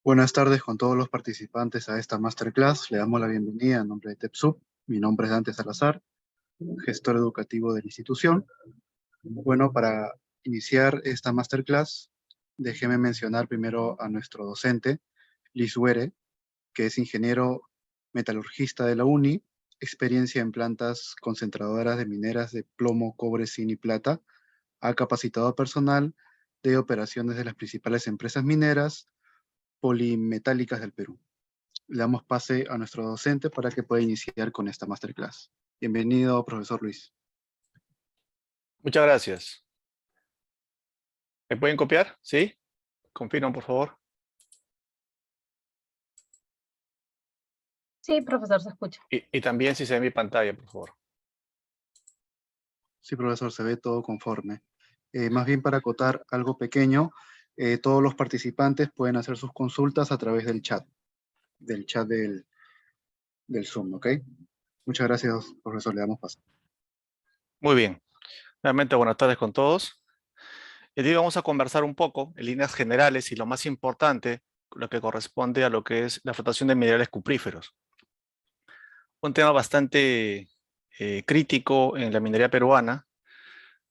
Buenas tardes con todos los participantes a esta masterclass. Le damos la bienvenida en nombre de TEPSUB. Mi nombre es Dante Salazar, gestor educativo de la institución. Bueno, para iniciar esta masterclass, déjeme mencionar primero a nuestro docente, Liz Were, que es ingeniero metalurgista de la UNI, experiencia en plantas concentradoras de mineras de plomo, cobre, zinc y plata. Ha capacitado a personal de operaciones de las principales empresas mineras polimetálicas del Perú. Le damos pase a nuestro docente para que pueda iniciar con esta masterclass. Bienvenido, profesor Luis. Muchas gracias. ¿Me pueden copiar? ¿Sí? Confirman, por favor. Sí, profesor, se escucha. Y también si se ve mi pantalla, por favor. Sí, profesor, se ve todo conforme. Más bien para acotar algo pequeño, todos los participantes pueden hacer sus consultas a través del Zoom, ¿ok? Muchas gracias, profesor, le damos paso. Muy bien. Nuevamente, buenas tardes con todos. El día vamos a conversar un poco en líneas generales y lo más importante, lo que corresponde a lo que es la flotación de minerales cupríferos. Un tema bastante crítico en la minería peruana,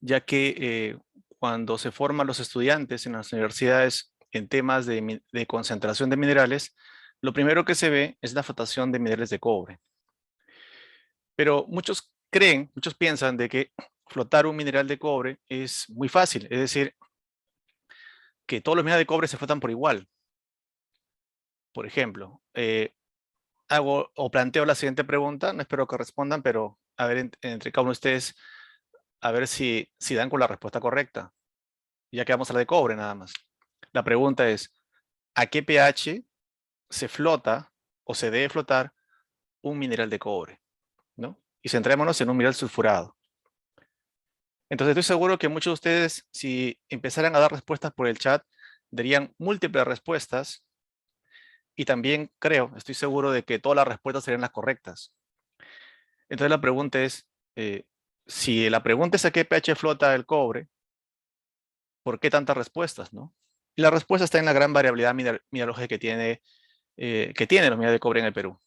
ya que cuando se forman los estudiantes en las universidades en temas de concentración de minerales, lo primero que se ve es la flotación de minerales de cobre. Pero muchos creen, muchos piensan de que flotar un mineral de cobre es muy fácil, es decir, que todos los minerales de cobre se flotan por igual. Por ejemplo, hago o planteo la siguiente pregunta, no espero que respondan, pero a ver entre cada uno de ustedes, a ver si dan con la respuesta correcta, ya que vamos a hablar de cobre nada más. La pregunta es, ¿a qué pH se flota o se debe flotar un mineral de cobre? ¿No? Y centrémonos en un mineral sulfurado. Entonces estoy seguro que muchos de ustedes, si empezaran a dar respuestas por el chat, darían múltiples respuestas y también creo, estoy seguro de que todas las respuestas serían las correctas. Entonces la pregunta es, si la pregunta es a qué pH flota el cobre, ¿por qué tantas respuestas, no? Y la respuesta está en la gran variabilidad mineralógica que tiene los minerales de cobre en el Perú.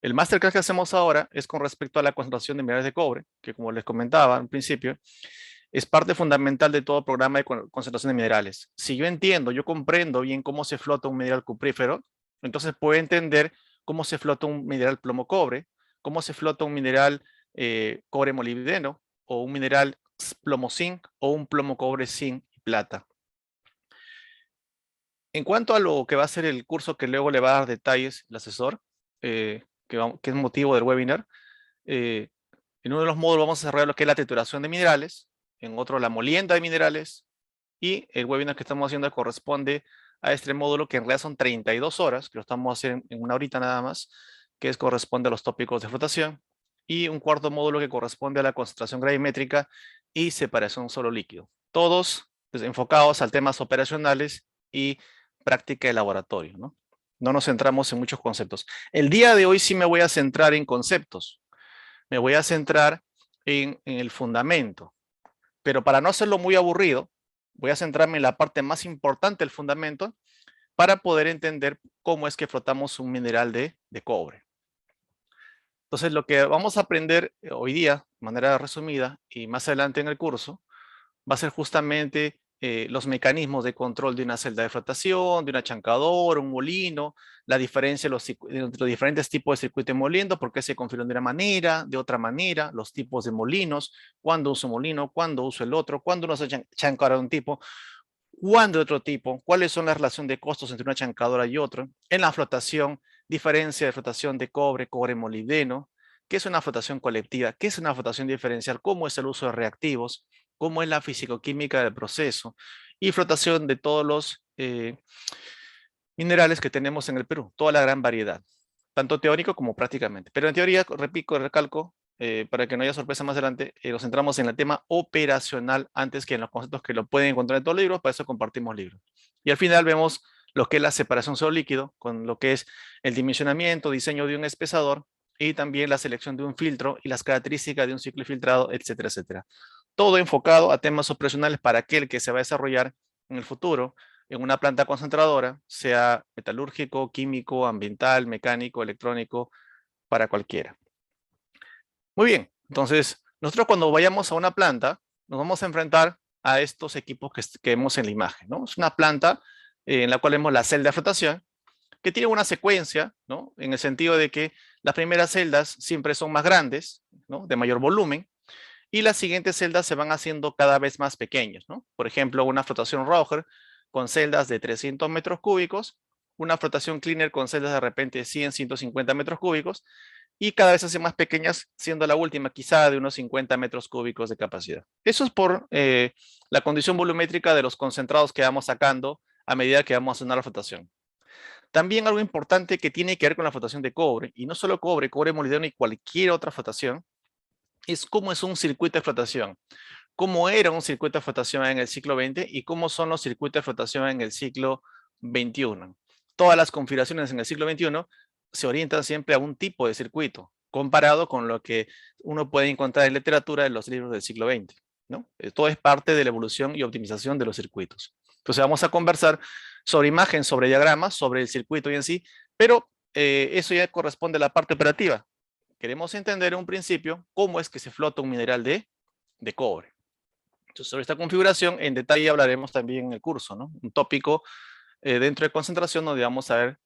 El masterclass que hacemos ahora es con respecto a la concentración de minerales de cobre, que como les comentaba al principio, es parte fundamental de todo programa de concentración de minerales. Si yo entiendo, yo comprendo bien cómo se flota un mineral cuprífero, entonces puedo entender cómo se flota un mineral plomo-cobre, cómo se flota un mineral cobre-molibdeno, o un mineral plomo-zinc, o un plomo-cobre-zinc y plata. En cuanto a lo que va a ser el curso que luego le va a dar detalles el asesor, que es motivo del webinar, en uno de los módulos vamos a desarrollar lo que es la trituración de minerales, en otro la molienda de minerales, y el webinar que estamos haciendo corresponde a este módulo que en realidad son 32 horas, que lo estamos haciendo en una horita nada más, que corresponde a los tópicos de flotación, y un cuarto módulo que corresponde a la concentración gravimétrica y separación solo líquido. Todos pues, enfocados a temas operacionales y práctica de laboratorio, ¿no? No nos centramos en muchos conceptos. El día de hoy sí me voy a centrar en conceptos. Me voy a centrar en el fundamento. Pero para no hacerlo muy aburrido, voy a centrarme en la parte más importante del fundamento para poder entender cómo es que flotamos un mineral de cobre. Entonces, lo que vamos a aprender hoy día, de manera resumida, y más adelante en el curso, va a ser justamente los mecanismos de control de una celda de flotación, de un achancador, un molino, la diferencia entre los diferentes tipos de circuito de moliendo, por qué se configuran de una manera, de otra manera, los tipos de molinos, cuándo uso molino, cuándo uso el otro, cuándo uno se achancadora de un tipo, cuándo de otro tipo, cuáles son las relaciones de costos entre una achancadora y otro, en la flotación, diferencia de flotación de cobre, cobre molibdeno, qué es una flotación colectiva, qué es una flotación diferencial, cómo es el uso de reactivos, cómo es la fisicoquímica del proceso y flotación de todos los minerales que tenemos en el Perú, toda la gran variedad, tanto teórico como prácticamente. Pero en teoría, repito, recalco, para que no haya sorpresa más adelante, nos centramos en el tema operacional antes que en los conceptos que lo pueden encontrar en todos los libros, para eso compartimos libros. Y al final vemos lo que es la separación sólido-líquido, con lo que es el dimensionamiento, diseño de un espesador, y también la selección de un filtro y las características de un ciclo filtrado, etcétera, etcétera. Todo enfocado a temas operacionales para aquel que se va a desarrollar en el futuro en una planta concentradora, sea metalúrgico, químico, ambiental, mecánico, electrónico, para cualquiera. Muy bien, entonces nosotros cuando vayamos a una planta nos vamos a enfrentar a estos equipos que vemos en la imagen, ¿no? Es una planta en la cual vemos la celda de flotación que tiene una secuencia, ¿no? En el sentido de que las primeras celdas siempre son más grandes, ¿no? De mayor volumen, y las siguientes celdas se van haciendo cada vez más pequeñas, ¿no? Por ejemplo, una flotación Rauger con celdas de 300 metros cúbicos, una flotación Cleaner con celdas de repente de 100, 150 metros cúbicos, y cada vez se hacen más pequeñas, siendo la última quizá de unos 50 metros cúbicos de capacidad. Eso es por la condición volumétrica de los concentrados que vamos sacando a medida que vamos haciendo la flotación. También algo importante que tiene que ver con la flotación de cobre, y no solo cobre, cobre molibdeno y cualquier otra flotación, es cómo es un circuito de flotación. Cómo era un circuito de flotación en el siglo XX y cómo son los circuitos de flotación en el siglo XXI. Todas las configuraciones en el siglo XXI se orientan siempre a un tipo de circuito, comparado con lo que uno puede encontrar en literatura en los libros del siglo XX, ¿no? Todo es parte de la evolución y optimización de los circuitos. Entonces vamos a conversar sobre imagen, sobre diagramas, sobre el circuito y en sí, pero eso ya corresponde a la parte operativa. Queremos entender en un principio cómo es que se flota un mineral de cobre. Entonces, sobre esta configuración, en detalle hablaremos también en el curso, ¿no? Un tópico dentro de concentración donde vamos a ver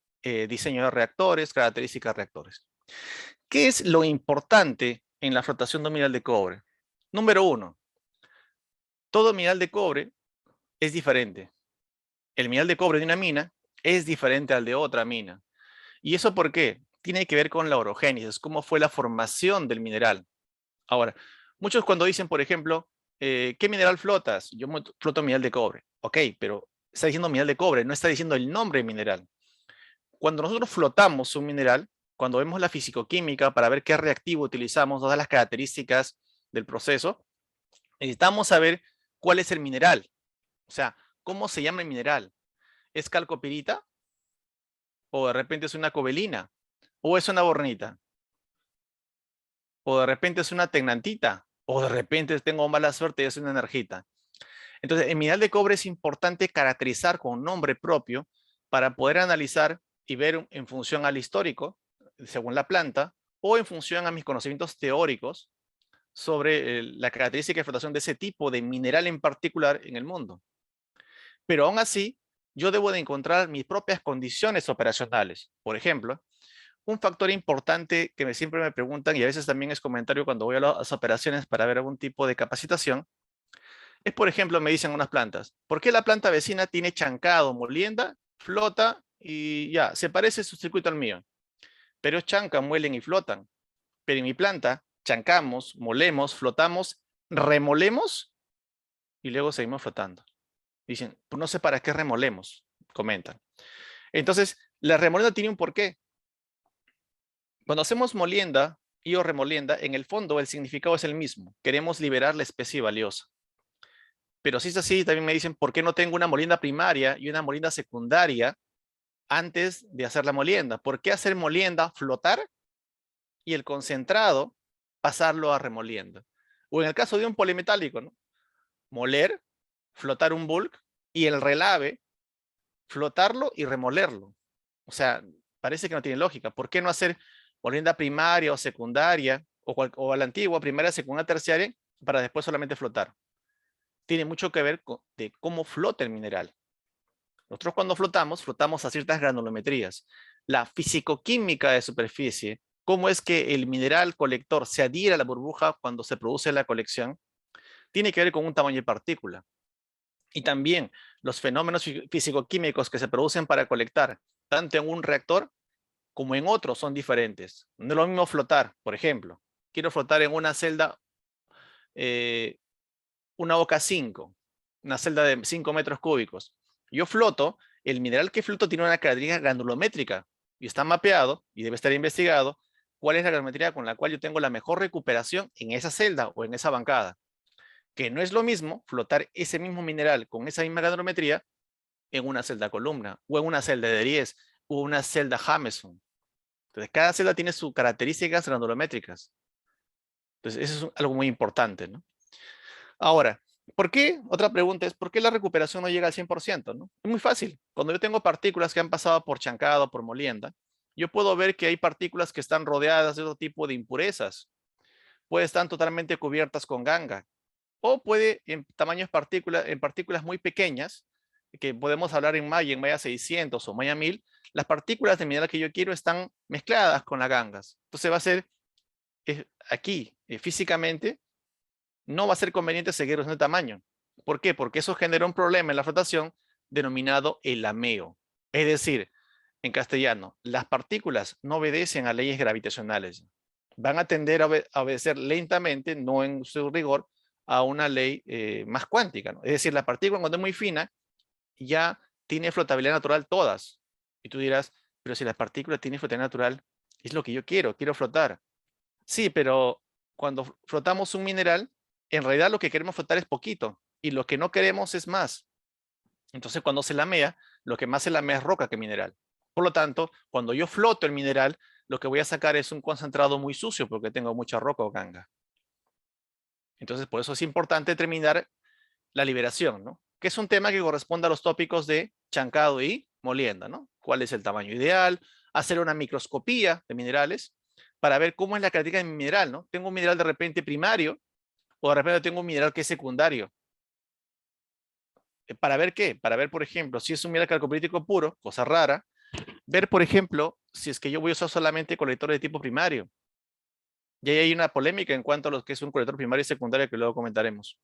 diseño de reactores, características de reactores. ¿Qué es lo importante en la flotación de un mineral de cobre? Número uno, todo mineral de cobre es diferente. El mineral de cobre de una mina es diferente al de otra mina. ¿Y eso por qué? Tiene que ver con la orogénesis, cómo fue la formación del mineral. Ahora, muchos cuando dicen, por ejemplo, ¿qué mineral flotas? Yo floto mineral de cobre. Ok, pero está diciendo mineral de cobre, no está diciendo el nombre de mineral. Cuando nosotros flotamos un mineral, cuando vemos la fisicoquímica para ver qué reactivo utilizamos, todas las características del proceso, necesitamos saber cuál es el mineral. O sea, ¿cómo se llama el mineral? ¿Es calcopirita? ¿O de repente es una cobelina? ¿O es una bornita? ¿O de repente es una tecnantita? ¿O de repente tengo mala suerte y es una energita? Entonces, el mineral de cobre es importante caracterizar con nombre propio para poder analizar y ver en función al histórico, según la planta, o en función a mis conocimientos teóricos sobre la característica de flotación de ese tipo de mineral en particular en el mundo. Pero aún así, yo debo de encontrar mis propias condiciones operacionales. Por ejemplo, un factor importante que siempre me preguntan, y a veces también es comentario cuando voy a las operaciones para ver algún tipo de capacitación, es, por ejemplo, me dicen unas plantas, ¿por qué la planta vecina tiene chancado, molienda, flota y ya, se parece su circuito al mío? Pero es chanca, muelen y flotan. Pero en mi planta, chancamos, molemos, flotamos, remolemos y luego seguimos flotando. Dicen, pues no sé para qué remolemos, comentan. Entonces, la remolienda tiene un porqué. Cuando hacemos molienda o remolienda, en el fondo el significado es el mismo. Queremos liberar la especie valiosa. Pero si es así, también me dicen, ¿por qué no tengo una molienda primaria y una molienda secundaria antes de hacer la molienda? ¿Por qué hacer molienda flotar y el concentrado pasarlo a remolienda? O en el caso de un polimetálico, ¿no? Moler, flotar un bulk y el relave, flotarlo y remolerlo. O sea, parece que no tiene lógica. ¿Por qué no hacer molienda primaria o secundaria o a la antigua, primaria, secundaria, terciaria, para después solamente flotar? Tiene mucho que ver de cómo flota el mineral. Nosotros cuando flotamos a ciertas granulometrías. La fisicoquímica de superficie, cómo es que el mineral colector se adhiere a la burbuja cuando se produce la colección, tiene que ver con un tamaño de partícula. Y también los fenómenos fisicoquímicos que se producen para colectar, tanto en un reactor como en otros, son diferentes. No es lo mismo flotar, por ejemplo. Quiero flotar en una celda, una OK5, una celda de 5 metros cúbicos. Yo floto, el mineral que floto tiene una característica granulométrica y está mapeado y debe estar investigado cuál es la granulometría con la cual yo tengo la mejor recuperación en esa celda o en esa bancada. Que no es lo mismo flotar ese mismo mineral con esa misma granulometría en una celda columna o en una celda de 10 o una celda Jameson. Entonces, cada celda tiene sus características granulométricas. Entonces, eso es algo muy importante, ¿no? Ahora, ¿Por qué? Otra pregunta es, ¿por qué la recuperación no llega al 100%, ¿no? Es muy fácil. Cuando yo tengo partículas que han pasado por chancado, por molienda, yo puedo ver que hay partículas que están rodeadas de otro tipo de impurezas. Puede estar totalmente cubiertas con ganga. O puede en tamaños partículas, en partículas muy pequeñas, que podemos hablar en malla 600 o malla 1000, las partículas de mineral que yo quiero están mezcladas con las gangas. Entonces va a ser aquí, físicamente, no va a ser conveniente seguir ese tamaño. ¿Por qué? Porque eso genera un problema en la flotación denominado el lameo. Es decir, en castellano, las partículas no obedecen a leyes gravitacionales. Van a tender a obedecer lentamente, no en su rigor, a una ley más cuántica, ¿no? Es decir, la partícula cuando es muy fina ya tiene flotabilidad natural todas. Y tú dirás, pero si la partícula tiene flotabilidad natural, es lo que yo quiero flotar. Sí, pero cuando flotamos un mineral, en realidad lo que queremos flotar es poquito y lo que no queremos es más. Entonces, cuando se lamea, lo que más se lamea es roca que mineral. Por lo tanto, cuando yo floto el mineral, lo que voy a sacar es un concentrado muy sucio porque tengo mucha roca o ganga. Entonces, por eso es importante determinar la liberación, ¿no? Que es un tema que corresponde a los tópicos de chancado y molienda, ¿no? ¿Cuál es el tamaño ideal? Hacer una microscopía de minerales para ver cómo es la característica de mi mineral, ¿no? Tengo un mineral de repente primario o de repente tengo un mineral que es secundario. ¿Para ver qué? Para ver, por ejemplo, si es un mineral calcopírico puro, cosa rara, ver, por ejemplo, si es que yo voy a usar solamente colectores de tipo primario. Y ahí hay una polémica en cuanto a lo que es un colector primario y secundario que luego comentaremos.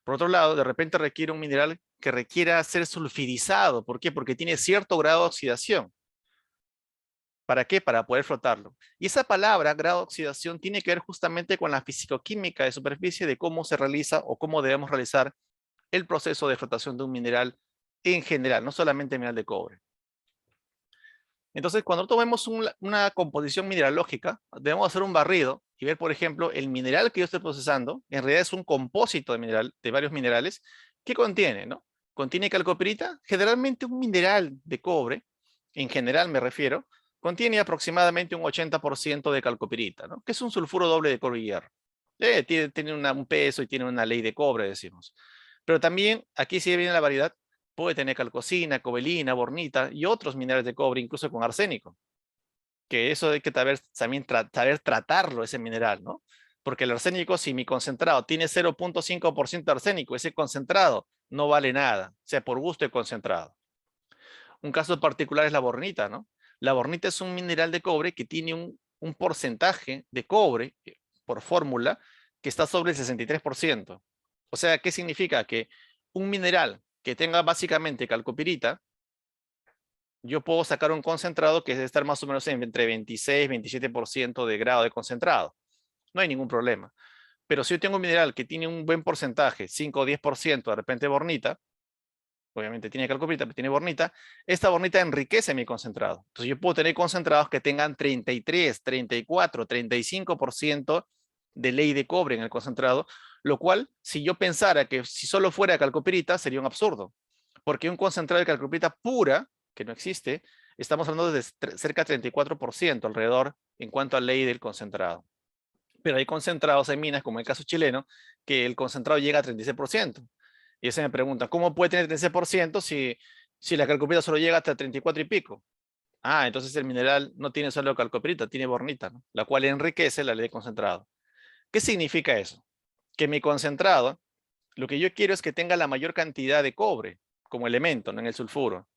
Por otro lado, de repente requiere un mineral que requiera ser sulfidizado. ¿Por qué? Porque tiene cierto grado de oxidación. ¿Para qué? Para poder flotarlo. Y esa palabra, grado de oxidación, tiene que ver justamente con la fisicoquímica de superficie de cómo se realiza o cómo debemos realizar el proceso de flotación de un mineral en general, no solamente el mineral de cobre. Entonces, cuando tomemos una composición mineralógica, debemos hacer un barrido y ver, por ejemplo, el mineral que yo estoy procesando, en realidad es un compósito de, de varios minerales, que contiene, ¿no? Contiene calcopirita, generalmente un mineral de cobre, en general me refiero, contiene aproximadamente un 80% de calcopirita, ¿no? Que es un sulfuro doble de cobre y hierro. Tiene un peso y tiene una ley de cobre, decimos. Pero también, aquí sí viene la variedad, puede tener calcosina, cobelina, bornita y otros minerales de cobre, incluso con arsénico. Que eso hay que también saber tratarlo, ese mineral, ¿no? Porque el arsénico, si mi concentrado tiene 0.5% de arsénico, ese concentrado no vale nada, o sea, por gusto de concentrado. Un caso particular es la bornita, ¿no? La bornita es un mineral de cobre que tiene un porcentaje de cobre, por fórmula, que está sobre el 63%. O sea, ¿qué significa? Que un mineral que tenga básicamente calcopirita, yo puedo sacar un concentrado que debe estar más o menos entre 26 y 27% de grado de concentrado. No hay ningún problema. Pero si yo tengo un mineral que tiene un buen porcentaje, 5 o 10% de repente bornita, obviamente tiene calcopirita, pero tiene bornita, esta bornita enriquece mi concentrado. Entonces yo puedo tener concentrados que tengan 33, 34, 35% de ley de cobre en el concentrado, lo cual, si yo pensara que si solo fuera calcopirita, sería un absurdo. Porque un concentrado de calcopirita pura, que no existe, estamos hablando de cerca de 34% alrededor en cuanto a ley del concentrado. Pero hay concentrados en minas, como el caso chileno, que el concentrado llega a 36%. Y se me pregunta, ¿cómo puede tener 36% si la calcopirita solo llega hasta 34 y pico? Ah, entonces el mineral no tiene solo calcopirita, tiene bornita, ¿no? La cual enriquece la ley de concentrado. ¿Qué significa eso? Que mi concentrado, lo que yo quiero es que tenga la mayor cantidad de cobre como elemento, ¿no? En el sulfuro.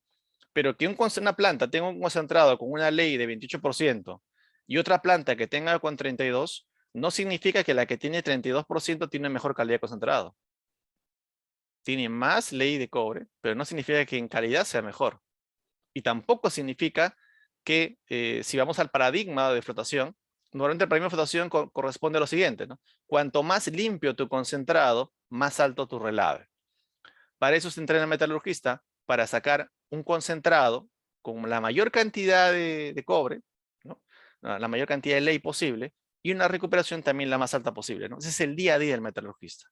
Pero que una planta tenga un concentrado con una ley de 28% y otra planta que tenga con 32%, no significa que la que tiene 32% tiene mejor calidad de concentrado. Tiene más ley de cobre, pero no significa que en calidad sea mejor. Y tampoco significa que si vamos al paradigma de flotación, normalmente el paradigma de flotación corresponde a lo siguiente, ¿no? Cuanto más limpio tu concentrado, más alto tu relave. Para eso se entrena el metalurgista, para sacar un concentrado con la mayor cantidad de cobre, ¿no? La mayor cantidad de ley posible, y una recuperación también la más alta posible, ¿no? Ese es el día a día del metalurgista.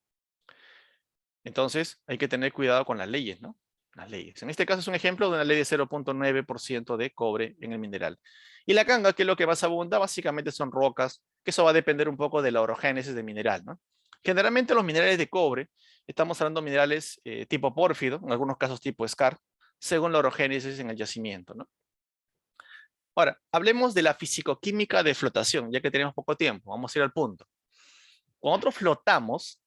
Entonces, hay que tener cuidado con las leyes, ¿no? Las leyes. En este caso es un ejemplo de una ley de 0.9% de cobre en el mineral. Y la canga, que es lo que más abunda, básicamente son rocas, que eso va a depender un poco de la orogénesis del mineral, ¿no? Generalmente los minerales de cobre, estamos hablando de minerales tipo pórfido, en algunos casos tipo skarn, según la orogénesis en el yacimiento, ¿no? Ahora, hablemos de la fisicoquímica de flotación, ya que tenemos poco tiempo, vamos a ir al punto. Cuando nosotros flotamos,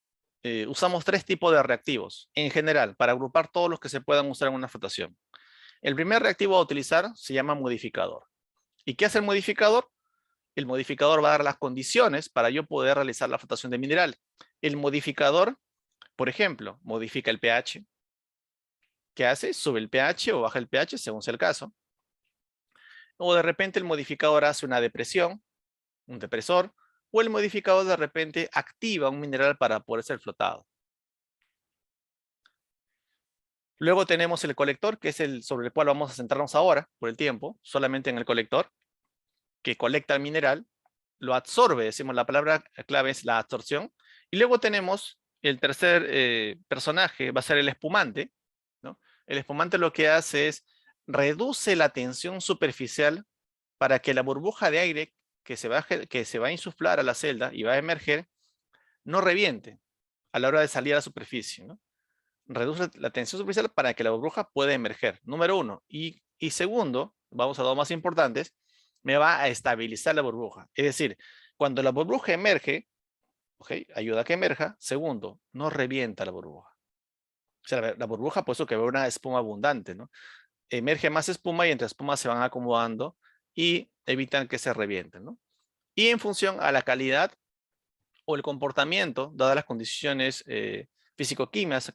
usamos 3 tipos de reactivos, en general, para agrupar todos los que se puedan usar en una flotación. El primer reactivo a utilizar se llama modificador. ¿Y qué hace el modificador? El modificador va a dar las condiciones para yo poder realizar la flotación de mineral. El modificador, por ejemplo, modifica el pH. ¿Qué hace? Sube el pH o baja el pH según sea el caso. O de repente el modificador hace una depresión, un depresor, o el modificador de repente activa un mineral para poder ser flotado. Luego tenemos el colector, que es el sobre el cual vamos a centrarnos ahora, por el tiempo, solamente en el colector, que colecta el mineral, lo absorbe, decimos la palabra clave es la absorción, y luego tenemos el tercer personaje, va a ser el espumante, ¿no? El espumante lo que hace es reduce la tensión superficial para que la burbuja de aire que se va a insuflar a la celda y va a emerger, no reviente a la hora de salir a la superficie, ¿no? Reduce la tensión superficial para que la burbuja pueda emerger, número 1. Y segundo, vamos a dos más importantes, me va a estabilizar la burbuja. Es decir, cuando la burbuja emerge, ¿okay? Ayuda a que emerja. Segundo, no revienta la burbuja. O sea, la burbuja, puesto que ve una espuma abundante, ¿no? Emerge más espuma y entre espumas se van acomodando y evitan que se revienten, ¿no? Y en función a la calidad o el comportamiento, dadas las condiciones físico-químicas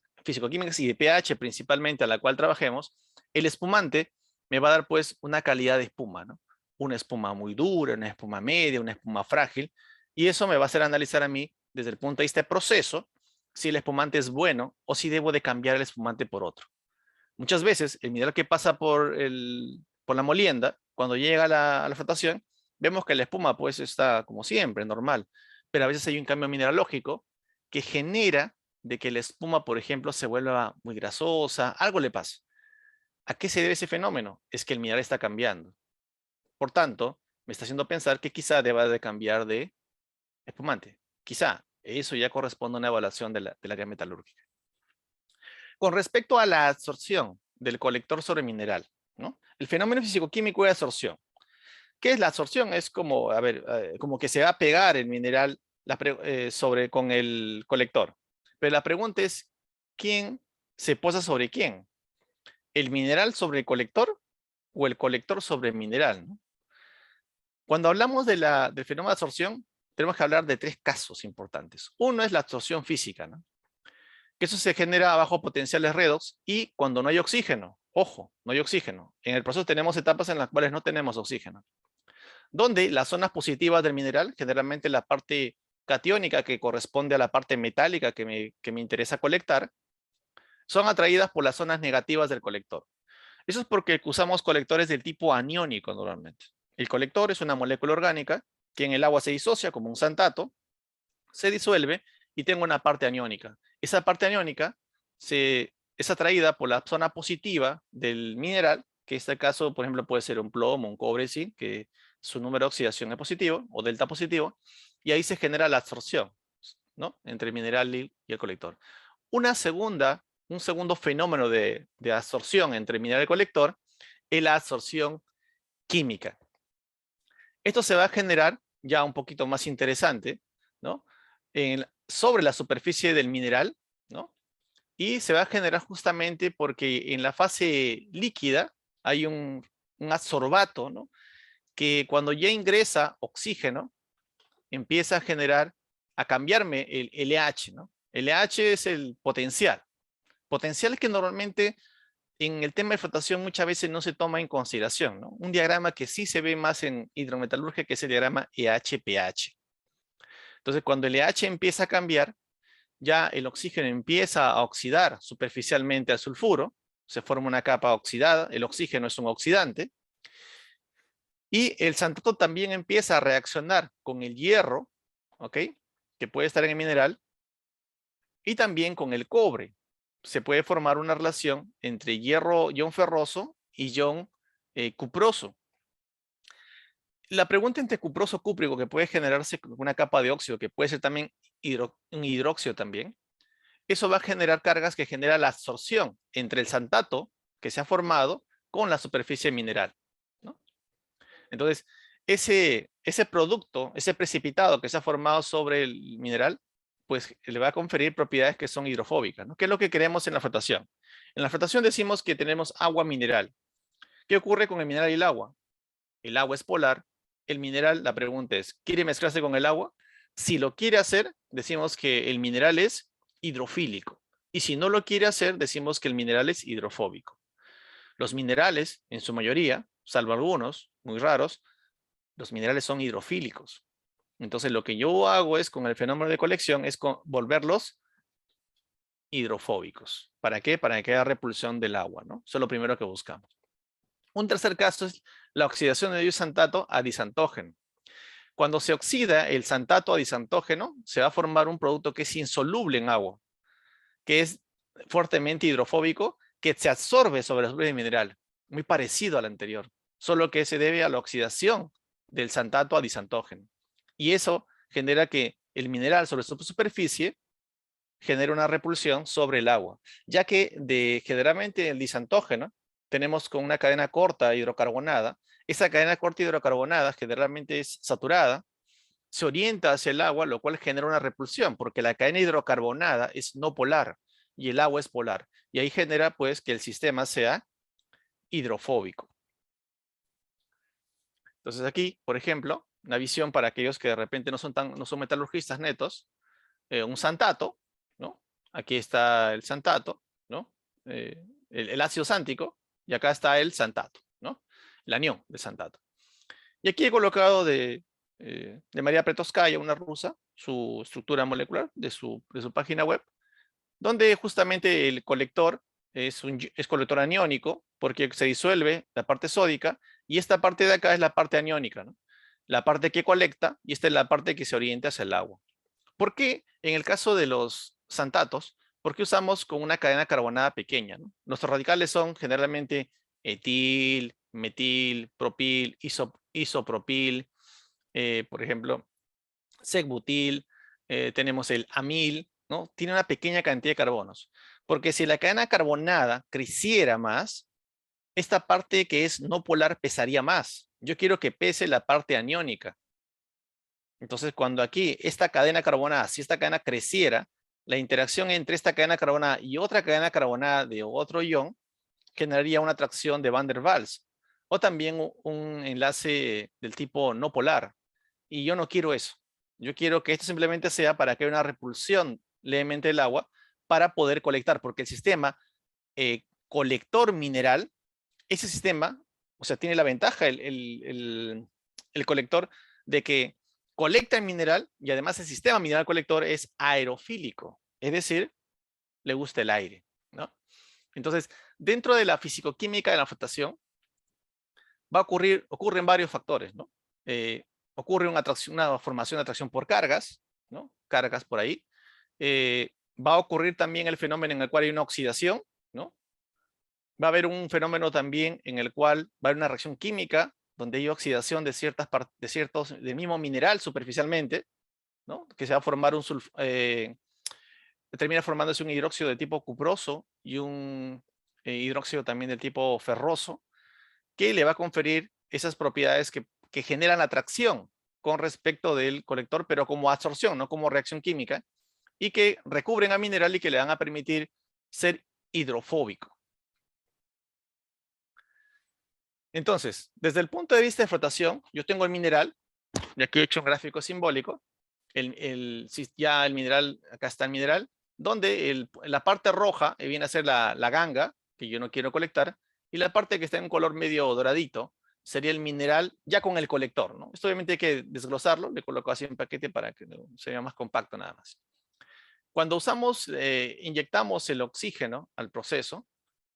y de pH principalmente a la cual trabajemos, el espumante me va a dar pues una calidad de espuma, ¿no? Una espuma muy dura, una espuma media, una espuma frágil, y eso me va a hacer analizar a mí desde el punto de vista de proceso si el espumante es bueno o si debo de cambiar el espumante por otro. Muchas veces el mineral que pasa por la molienda, cuando llega a la flotación, vemos que la espuma pues está como siempre, normal, pero a veces hay un cambio mineralógico que genera de que la espuma, por ejemplo, se vuelva muy grasosa, algo le pasa. ¿A qué se debe ese fenómeno? Es que el mineral está cambiando. Por tanto, me está haciendo pensar que quizá deba de cambiar de espumante. Quizá eso ya corresponde a una evaluación del área metalúrgica. Con respecto a la absorción del colector sobre mineral, ¿no? El fenómeno físico-químico de absorción. ¿Qué es la absorción? Es como, a ver, como que se va a pegar el mineral con el colector. Pero la pregunta es, ¿quién se posa sobre quién? ¿El mineral sobre el colector o el colector sobre el mineral, ¿no? Cuando hablamos del fenómeno de absorción, tenemos que hablar de 3 casos importantes. Uno es la absorción física, ¿no? Que eso se genera bajo potenciales redox y cuando no hay oxígeno. Ojo, no hay oxígeno. En el proceso tenemos etapas en las cuales no tenemos oxígeno. Donde las zonas positivas del mineral, generalmente la parte catiónica que corresponde a la parte metálica que me interesa colectar, son atraídas por las zonas negativas del colector. Eso es porque usamos colectores del tipo aniónico normalmente. El colector es una molécula orgánica que en el agua se disocia como un santato, se disuelve y tengo una parte aniónica. Esa parte aniónica es atraída por la zona positiva del mineral, que en este caso, por ejemplo, puede ser un plomo, un cobre, zinc, que su número de oxidación es positivo o delta positivo, y ahí se genera la absorción, ¿no? Entre el mineral y el colector. Un segundo fenómeno de absorción entre el mineral y el colector es la absorción química. Esto se va a generar ya un poquito más interesante, ¿no? Sobre la superficie del mineral, ¿no? Y se va a generar justamente porque en la fase líquida hay un adsorbato, ¿no? Que cuando ya ingresa oxígeno, empieza a generar, a cambiarme el LH, ¿no? LH es el potencial. Potencial que normalmente en el tema de flotación muchas veces no se toma en consideración, ¿no? Un diagrama que sí se ve más en hidrometalurgia, que es el diagrama EH-pH. Entonces, cuando el EH empieza a cambiar, ya el oxígeno empieza a oxidar superficialmente al sulfuro, se forma una capa oxidada, el oxígeno es un oxidante, y el santato también empieza a reaccionar con el hierro, ¿ok? Que puede estar en el mineral, y también con el cobre. Se puede formar una relación entre hierro, ion ferroso y ion cuproso. La pregunta entre cuproso cúprico que puede generarse con una capa de óxido, que puede ser también un hidróxido también, eso va a generar cargas que genera la absorción entre el santato que se ha formado con la superficie mineral, ¿no? Entonces, ese producto, ese precipitado que se ha formado sobre el mineral, pues le va a conferir propiedades que son hidrofóbicas, ¿no? ¿Qué es lo que queremos en la flotación? En la flotación decimos que tenemos agua mineral. ¿Qué ocurre con el mineral y el agua? El agua es polar. El mineral, la pregunta es, ¿quiere mezclarse con el agua? Si lo quiere hacer, decimos que el mineral es hidrofílico. Y si no lo quiere hacer, decimos que el mineral es hidrofóbico. Los minerales, en su mayoría, salvo algunos, muy raros, los minerales son hidrofílicos. Entonces lo que yo hago es, con el fenómeno de colección, es volverlos hidrofóbicos. ¿Para qué? Para que haya repulsión del agua, ¿no? Eso es lo primero que buscamos. Un tercer caso es la oxidación de disantato a disantógeno. Cuando se oxida el santato a disantógeno, se va a formar un producto que es insoluble en agua, que es fuertemente hidrofóbico, que se absorbe sobre la superficie mineral, muy parecido al anterior, solo que se debe a la oxidación del santato a disantógeno. Y eso genera que el mineral sobre su superficie genera una repulsión sobre el agua, ya que generalmente el disantógeno tenemos con una cadena corta hidrocarbonada. Esa cadena corta hidrocarbonada generalmente es saturada, se orienta hacia el agua, lo cual genera una repulsión, porque la cadena hidrocarbonada es no polar y el agua es polar. Y ahí genera pues que el sistema sea hidrofóbico. Entonces aquí, por ejemplo, una visión para aquellos que de repente no son metalurgistas netos, un santato, ¿no? Aquí está el santato, ¿no? El ácido sántico, y acá está el santato, ¿no? El anión de santato. Y aquí he colocado de María Pretoskaya, una rusa, su estructura molecular de su página web, donde justamente el colector es colector aniónico, porque se disuelve la parte sódica, y esta parte de acá es la parte aniónica, ¿no? La parte que colecta, y esta es la parte que se orienta hacia el agua. ¿Por qué en el caso de los santatos, por qué usamos con una cadena carbonada pequeña, ¿no? Nuestros radicales son generalmente etil, metil, propil, isopropil, por ejemplo, sec-butil, tenemos el amil, ¿no? Tiene una pequeña cantidad de carbonos. Porque si la cadena carbonada creciera más, esta parte que es no polar pesaría más. Yo quiero que pese la parte aniónica. Entonces, cuando aquí esta cadena carbonada, si esta cadena creciera, la interacción entre esta cadena carbonada y otra cadena carbonada de otro ion generaría una atracción de Van der Waals, o también un enlace del tipo no polar. Y yo no quiero eso. Yo quiero que esto simplemente sea para que haya una repulsión levemente del agua para poder colectar, porque el sistema colector mineral, ese sistema, o sea, tiene la ventaja el colector de que colecta el mineral, y además el sistema mineral colector es aerofílico, es decir, le gusta el aire, ¿no? Entonces, dentro de la fisicoquímica de la flotación, ocurren varios factores, ¿no? Ocurre una formación de atracción por cargas, ¿no? Cargas por ahí. Va a ocurrir también el fenómeno en el cual hay una oxidación, ¿no? Va a haber un fenómeno también en el cual va a haber una reacción química donde hay oxidación de del mismo mineral superficialmente, ¿no? Que se va a formar termina formándose un hidróxido de tipo cuproso y un hidróxido también de tipo ferroso, que le va a conferir esas propiedades que generan atracción con respecto del colector, pero como absorción, no como reacción química, y que recubren a mineral y que le van a permitir ser hidrofóbico. Entonces, desde el punto de vista de flotación, yo tengo el mineral, y aquí he hecho un gráfico simbólico, ya el mineral, acá está el mineral, donde la parte roja viene a ser la ganga, que yo no quiero colectar, y la parte que está en un color medio doradito sería el mineral ya con el colector, ¿no? Esto obviamente hay que desglosarlo, le coloco así en paquete para que se vea más compacto nada más. Cuando inyectamos el oxígeno al proceso,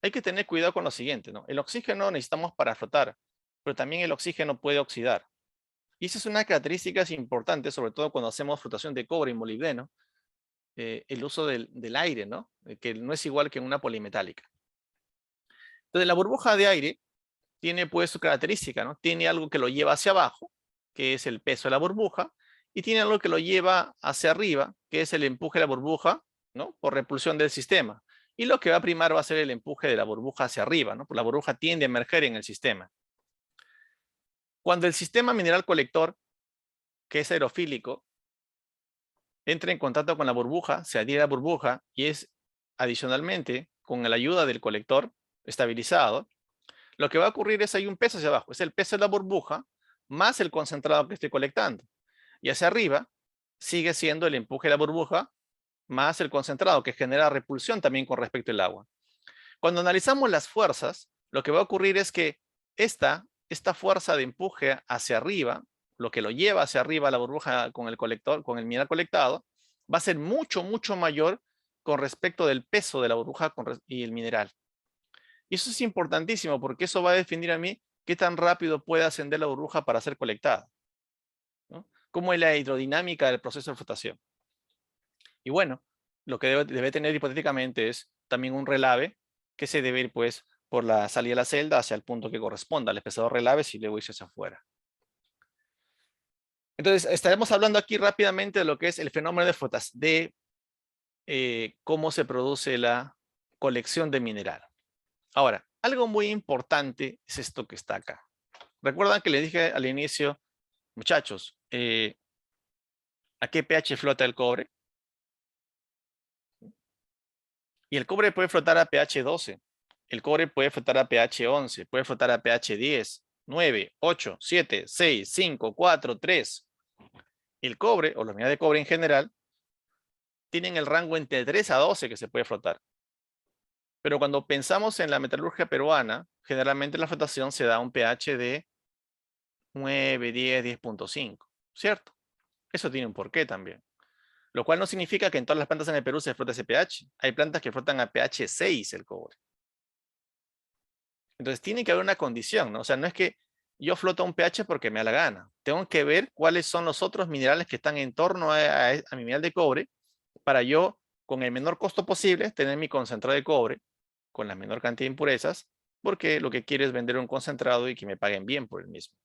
hay que tener cuidado con lo siguiente, ¿no? El oxígeno necesitamos para flotar, pero también el oxígeno puede oxidar. Y esa es una característica importante, sobre todo cuando hacemos flotación de cobre y molibdeno, el uso del aire, ¿no? Que no es igual que en una polimetálica. Entonces, la burbuja de aire tiene pues su característica, ¿no? Tiene algo que lo lleva hacia abajo, que es el peso de la burbuja, y tiene algo que lo lleva hacia arriba, que es el empuje de la burbuja, ¿no? Por repulsión del sistema. Y lo que va a primar va a ser el empuje de la burbuja hacia arriba, ¿no? Porque la burbuja tiende a emerger en el sistema. Cuando el sistema mineral colector, que es aerofílico, entra en contacto con la burbuja, se adhiere a la burbuja y es adicionalmente, con la ayuda del colector estabilizado, lo que va a ocurrir es hay un peso hacia abajo, es el peso de la burbuja más el concentrado que estoy colectando. Y hacia arriba sigue siendo el empuje de la burbuja más el concentrado, que genera repulsión también con respecto al agua. Cuando analizamos las fuerzas, lo que va a ocurrir es que esta fuerza de empuje hacia arriba, lo que lo lleva hacia arriba a la burbuja con el colector, con el mineral colectado, va a ser mucho, mucho mayor con respecto del peso de la burbuja y el mineral. Y eso es importantísimo porque eso va a definir a mí qué tan rápido puede ascender la burbuja para ser colectada, ¿no? Cómo es la hidrodinámica del proceso de flotación. Y bueno, lo que debe tener hipotéticamente es también un relave que se debe ir pues por la salida de la celda hacia el punto que corresponda al espesador relave si luego irse hacia afuera. Entonces, estaremos hablando aquí rápidamente de lo que es el fenómeno de flotación, de cómo se produce la colección de mineral. Ahora, algo muy importante es esto que está acá. Recuerdan que les dije al inicio, muchachos, ¿a qué pH flota el cobre? Y el cobre puede flotar a pH 12. El cobre puede flotar a pH 11, puede flotar a pH 10, 9, 8, 7, 6, 5, 4, 3. El cobre, o la unidad de cobre en general, tienen el rango entre 3 a 12 que se puede flotar. Pero cuando pensamos en la metalurgia peruana, generalmente la flotación se da a un pH de 9, 10, 10.5, ¿cierto? Eso tiene un porqué también. Lo cual no significa que en todas las plantas en el Perú se flote ese pH. Hay plantas que flotan a pH 6 el cobre. Entonces tiene que haber una condición, ¿no? O sea, no es que yo floto a un pH porque me da la gana. Tengo que ver cuáles son los otros minerales que están en torno a mi mineral de cobre para yo, con el menor costo posible, tener mi concentrado de cobre con la menor cantidad de impurezas, porque lo que quiero es vender un concentrado y que me paguen bien por el mismo.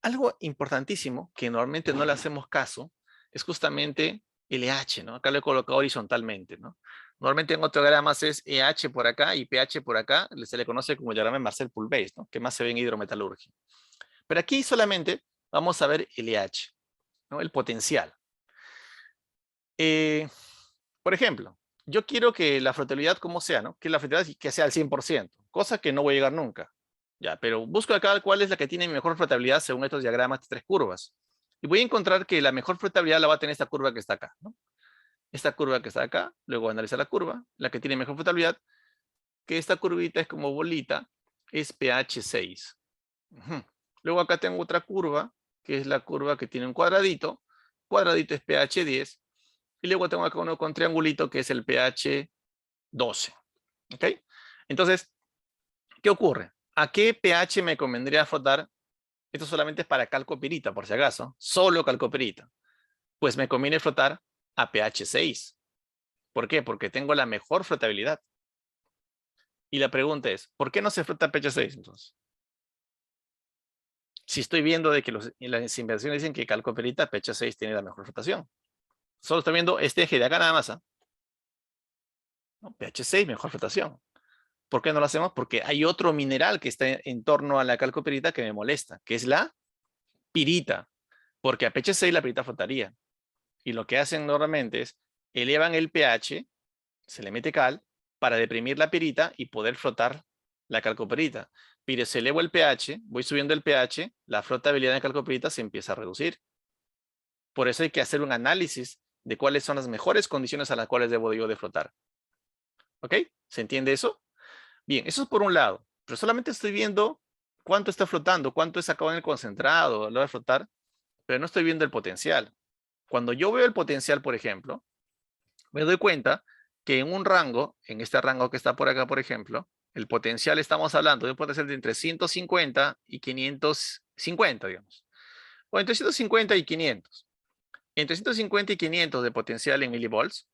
Algo importantísimo que normalmente no le hacemos caso es justamente el EH, ¿no? Acá lo he colocado horizontalmente, ¿no? Normalmente en otogramas es EH por acá y pH por acá, se le conoce como el diagrama de Marcel-Poulbeis, ¿no? Que más se ve en hidrometalurgia. Pero aquí solamente vamos a ver el EH, ¿no? El potencial. Por ejemplo, yo quiero que la flotabilidad como sea, ¿no? Que la flotabilidad que sea al 100%, cosa que no voy a llegar nunca. Ya, pero busco acá cuál es la que tiene mejor flotabilidad según estos diagramas de 3 curvas. Y voy a encontrar que la mejor flotabilidad la va a tener esta curva que está acá, ¿no? Esta curva que está acá, luego analizar la curva, la que tiene mejor flotabilidad, que esta curvita es como bolita, es pH 6. Luego acá tengo otra curva, que es la curva que tiene un cuadradito es pH 10, y luego tengo acá uno con triangulito que es el pH 12. ¿Ok? Entonces, ¿qué ocurre? ¿A qué pH me convendría flotar? Esto solamente es para calcopirita, por si acaso. Solo calcopirita. Pues me conviene flotar a pH 6. ¿Por qué? Porque tengo la mejor flotabilidad. Y la pregunta es, ¿por qué no se flota a pH 6 entonces? Si estoy viendo de que las investigaciones dicen que calcopirita pH 6 tiene la mejor flotación. Solo estoy viendo este eje de acá nada más. ¿No? pH 6, mejor flotación. ¿Por qué no lo hacemos? Porque hay otro mineral que está en torno a la calcopirita que me molesta, que es la pirita. Porque a pH 6 la pirita flotaría. Y lo que hacen normalmente es elevan el pH, se le mete cal, para deprimir la pirita y poder flotar la calcopirita. Pero si elevo el pH, voy subiendo el pH, la flotabilidad de la calcopirita se empieza a reducir. Por eso hay que hacer un análisis de cuáles son las mejores condiciones a las cuales debo yo de flotar. ¿Ok? ¿Se entiende eso? Bien, eso es por un lado. Pero solamente estoy viendo cuánto está flotando, cuánto he sacado en el concentrado a la hora de flotar, pero no estoy viendo el potencial. Cuando yo veo el potencial, por ejemplo, me doy cuenta que en un rango, en este rango que está por acá, por ejemplo, el potencial estamos hablando de un potencial de entre 150 y 550, digamos. O entre 150 y 500. Entre 150 y 500 de potencial en milivolts,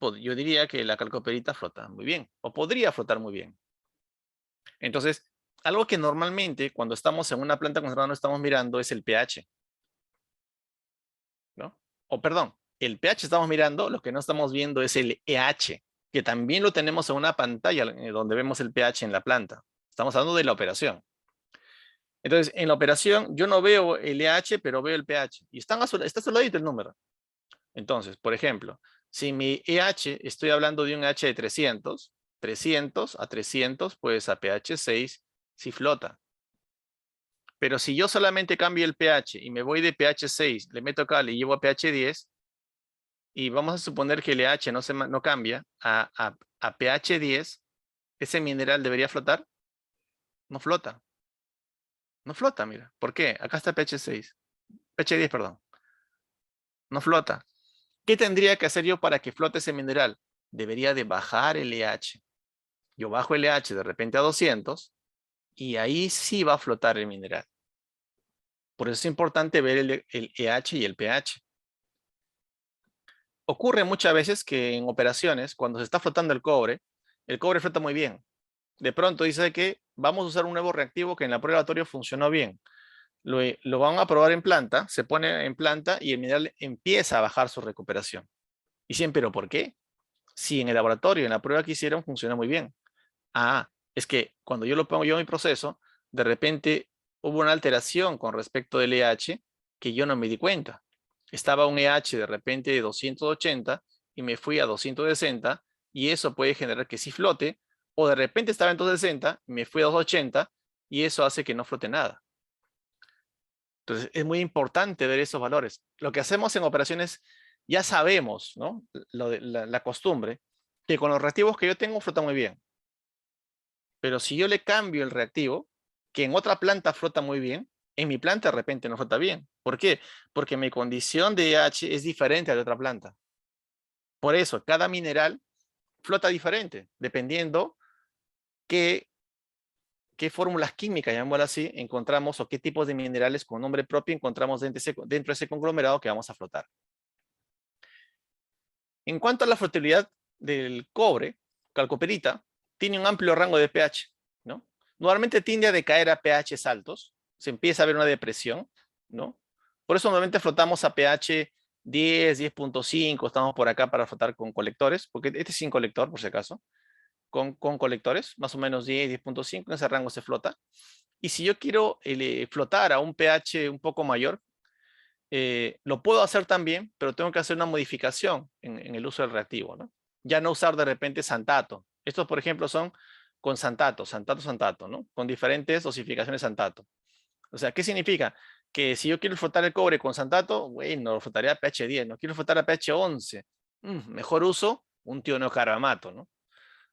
yo diría que la calcoperita flota muy bien, o podría flotar muy bien. Entonces, algo que normalmente cuando estamos en una planta concentrada no estamos mirando es el pH. o perdón, el pH estamos mirando, lo que no estamos viendo es el EH, que también lo tenemos en una pantalla donde vemos el pH en la planta. Estamos hablando de la operación. Entonces, en la operación yo no veo el EH, pero veo el pH. Y está a su ladito el número. Entonces, por ejemplo, si mi EH, estoy hablando de un EH de 300, 300 a 300, pues a pH 6 sí flota. Pero si yo solamente cambio el pH y me voy de pH 6, le meto cal y llevo a pH 10, y vamos a suponer que el EH no cambia a pH 10, ¿ese mineral debería flotar? No flota. No flota, mira. ¿Por qué? Acá está pH 6. pH 10, perdón. No flota. ¿Qué tendría que hacer yo para que flote ese mineral? Debería de bajar el EH. Yo bajo el EH de repente a 200 y ahí sí va a flotar el mineral. Por eso es importante ver el EH y el pH. Ocurre muchas veces que en operaciones, cuando se está flotando el cobre flota muy bien. De pronto dice que vamos a usar un nuevo reactivo que en la prueba de laboratorio funcionó bien. Lo van a probar en planta, se pone en planta y el mineral empieza a bajar su recuperación. Y dicen, ¿pero por qué? Si en el laboratorio, en la prueba que hicieron, funcionó muy bien. Ah, es que cuando yo lo pongo yo en mi proceso, de repente hubo una alteración con respecto del EH que yo no me di cuenta. Estaba un EH de repente de 280 y me fui a 260 y eso puede generar que sí flote, o de repente estaba en 260, me fui a 280 y eso hace que no flote nada. Entonces es muy importante ver esos valores. Lo que hacemos en operaciones, ya sabemos, ¿no? La costumbre, que con los reactivos que yo tengo flota muy bien. Pero si yo le cambio el reactivo, que en otra planta flota muy bien, en mi planta de repente no flota bien. ¿Por qué? Porque mi condición de EH es diferente a la de otra planta. Por eso, cada mineral flota diferente, dependiendo qué fórmulas químicas, llamémoslo así, encontramos o qué tipos de minerales con nombre propio encontramos dentro de ese conglomerado que vamos a flotar. En cuanto a la flotabilidad del cobre, calcoperita, tiene un amplio rango de pH, ¿no? Normalmente tiende a decaer a pHs altos, se empieza a ver una depresión, ¿no? Por eso normalmente flotamos a pH 10, 10.5, estamos por acá para flotar con colectores, porque este es sin colector, por si acaso, con colectores, más o menos 10, 10.5, en ese rango se flota. Y si yo quiero flotar a un pH un poco mayor, lo puedo hacer también, pero tengo que hacer una modificación en el uso del reactivo, ¿no? Ya no usar de repente santato. Estos, por ejemplo, son con santato, santato, ¿no? Con diferentes dosificaciones santato. O sea, ¿qué significa? Que si yo quiero flotar el cobre con santato, bueno, lo flotaré a pH 10, no quiero flotar a pH 11. Mejor uso un tionocarbamato, ¿no?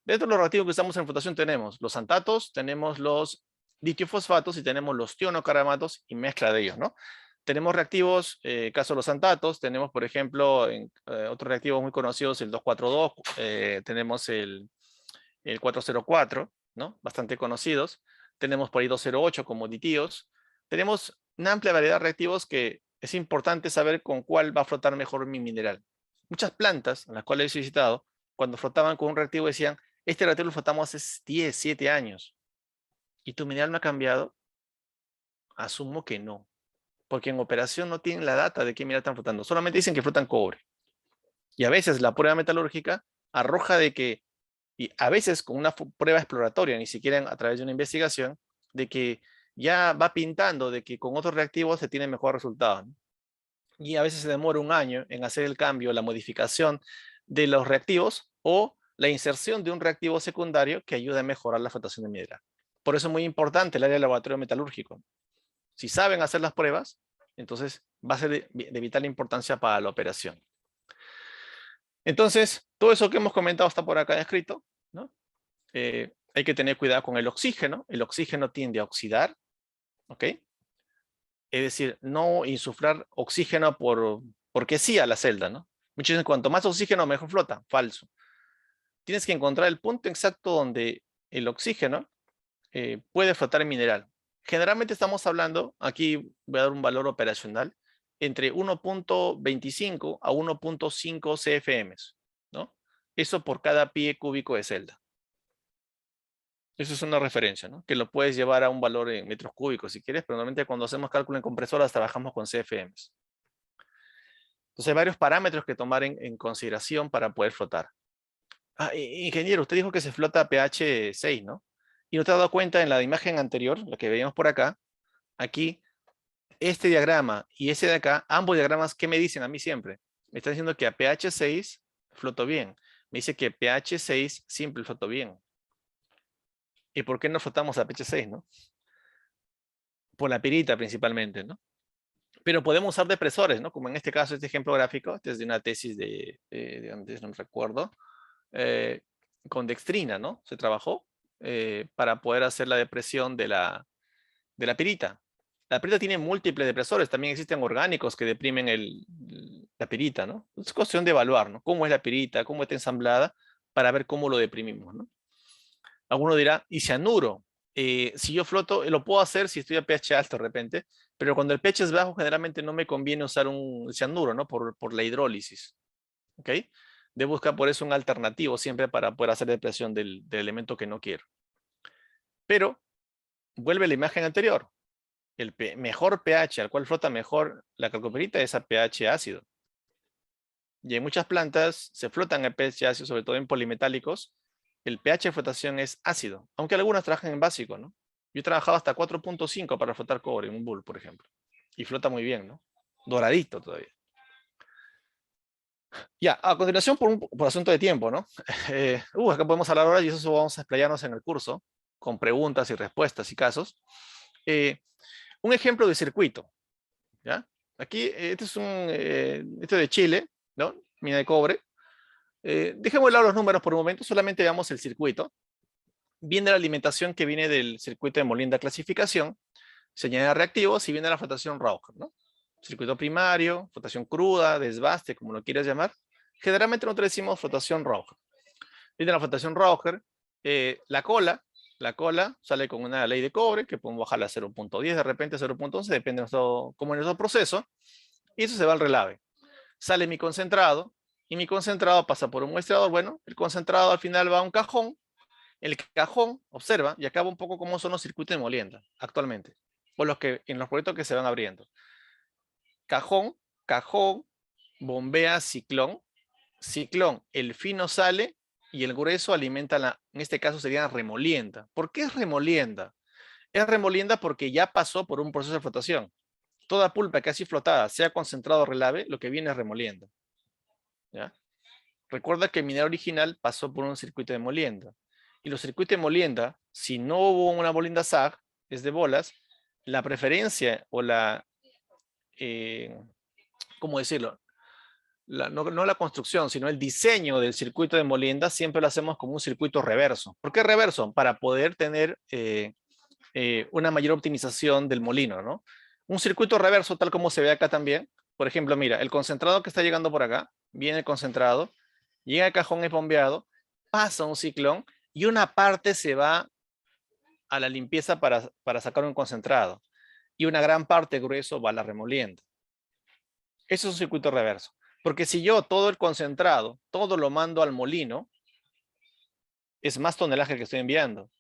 Dentro de los reactivos que usamos en flotación tenemos los santatos, tenemos los ditiofosfatos y tenemos los tionocarbamatos y mezcla de ellos, ¿no? Tenemos reactivos, caso de los santatos, tenemos por ejemplo otros reactivos muy conocidos, el 242, tenemos el 404, ¿no? Bastante conocidos. Tenemos por ahí 208 como ditíos. Tenemos una amplia variedad de reactivos que es importante saber con cuál va a flotar mejor mi mineral. Muchas plantas, en las cuales he visitado, cuando flotaban con un reactivo decían, este reactivo lo flotamos hace 10, 7 años. ¿Y tu mineral no ha cambiado? Asumo que no. Porque en operación no tienen la data de qué mineral están flotando. Solamente dicen que flotan cobre. Y a veces la prueba metalúrgica arroja de que, y a veces con una prueba exploratoria, ni siquiera a través de una investigación, de que ya va pintando de que con otros reactivos se tiene mejor resultado, ¿no? Y a veces se demora un año en hacer el cambio, la modificación de los reactivos o la inserción de un reactivo secundario que ayude a mejorar la flotación de mineral. Por eso es muy importante el área de laboratorio metalúrgico. Si saben hacer las pruebas, entonces va a ser de vital importancia para la operación. Entonces, todo eso que hemos comentado está por acá escrito, ¿no? Hay que tener cuidado con el oxígeno. El oxígeno tiende a oxidar, ¿ok? Es decir, no insuflar oxígeno porque sí a la celda, ¿no? Muchos dicen, cuanto más oxígeno, mejor flota. Falso. Tienes que encontrar el punto exacto donde el oxígeno puede flotar en mineral. Generalmente estamos hablando, aquí voy a dar un valor operacional, entre 1.25 a 1.5 CFM, ¿no? Eso por cada pie cúbico de celda. Eso es una referencia, ¿no? Que lo puedes llevar a un valor en metros cúbicos si quieres, pero normalmente cuando hacemos cálculo en compresoras trabajamos con CFM. Entonces hay varios parámetros que tomar en consideración para poder flotar. Ingeniero, usted dijo que se flota a pH 6, ¿no? Y no te has dado cuenta en la imagen anterior, la que veíamos por acá, aquí, este diagrama y ese de acá, ambos diagramas, ¿qué me dicen a mí siempre? Me están diciendo que a pH 6 floto bien. Me dice que pH 6 simple floto bien. ¿Y por qué no flotamos a pH 6, no? Por la pirita principalmente, ¿no? Pero podemos usar depresores, ¿no? Como en este caso, este ejemplo gráfico, este es de una tesis de antes, no me recuerdo, eh, con dextrina, ¿no? Se trabajó para poder hacer la depresión de la pirita. La pirita tiene múltiples depresores, también existen orgánicos que deprimen la pirita, ¿no? Es cuestión de evaluar, ¿no? Cómo es la pirita, cómo está ensamblada, para ver cómo lo deprimimos, ¿no? Alguno dirá, ¿y cianuro? Si yo floto, lo puedo hacer si estoy a pH alto de repente, pero cuando el pH es bajo, generalmente no me conviene usar un cianuro, ¿no? Por la hidrólisis, ¿ok? Debo buscar por eso un alternativo siempre para poder hacer depresión del elemento que no quiero. Pero, vuelve a la imagen anterior. El mejor pH al cual flota mejor la calcoperita es a pH ácido. Y en muchas plantas se flotan a pH ácido, sobre todo en polimetálicos. El pH de flotación es ácido, aunque algunas trabajan en básico, ¿no? Yo he trabajado hasta 4.5 para flotar cobre en un bull, por ejemplo. Y flota muy bien, ¿no? Doradito todavía. Ya, a continuación, por asunto de tiempo, ¿no? Acá podemos hablar ahora y eso vamos a explayarnos en el curso, con preguntas y respuestas y casos. Un ejemplo de circuito, ¿ya? Aquí, este es este de Chile, ¿no? Mina de cobre. Dejemos de lado los números por un momento, solamente veamos el circuito. Viene la alimentación que viene del circuito de Molinda clasificación, se añade reactivos y viene la flotación Raucher, ¿no? Circuito primario, flotación cruda, desbaste, como lo quieras llamar. Generalmente nosotros decimos flotación Raucher. Viene la flotación Raucher, la cola sale con una ley de cobre, que podemos bajarla a 0.10, de repente a 0.11, depende de cómo es nuestro proceso, y eso se va al relave. Sale mi concentrado, y mi concentrado pasa por un muestrador. Bueno, el concentrado al final va a un cajón. El cajón, observa, y acá va un poco cómo son los circuitos de molienda actualmente, o en los proyectos que se van abriendo. Cajón, bombea ciclón, el fino sale y el grueso alimenta en este caso sería remolienda. ¿Por qué es remolienda? Es remolienda porque ya pasó por un proceso de flotación. Toda pulpa que así flotada, sea concentrado o relave, lo que viene es remolienda. ¿Ya? Recuerda que el mineral original pasó por un circuito de molienda. Y los circuitos de molienda, si no hubo una molienda SAG, es de bolas, la preferencia o ¿cómo decirlo? No la construcción, sino el diseño del circuito de molienda siempre lo hacemos como un circuito reverso. ¿Por qué reverso? Para poder tener una mayor optimización del molino, ¿no? Un circuito reverso, tal como se ve acá también. Por ejemplo, mira, el concentrado que está llegando por acá, viene el concentrado, llega al cajón es bombeado, pasa un ciclón y una parte se va a la limpieza para sacar un concentrado. Y una gran parte grueso va a la remolienda. Eso es un circuito reverso. Porque si yo todo el concentrado, todo lo mando al molino, es más tonelaje que estoy enviando.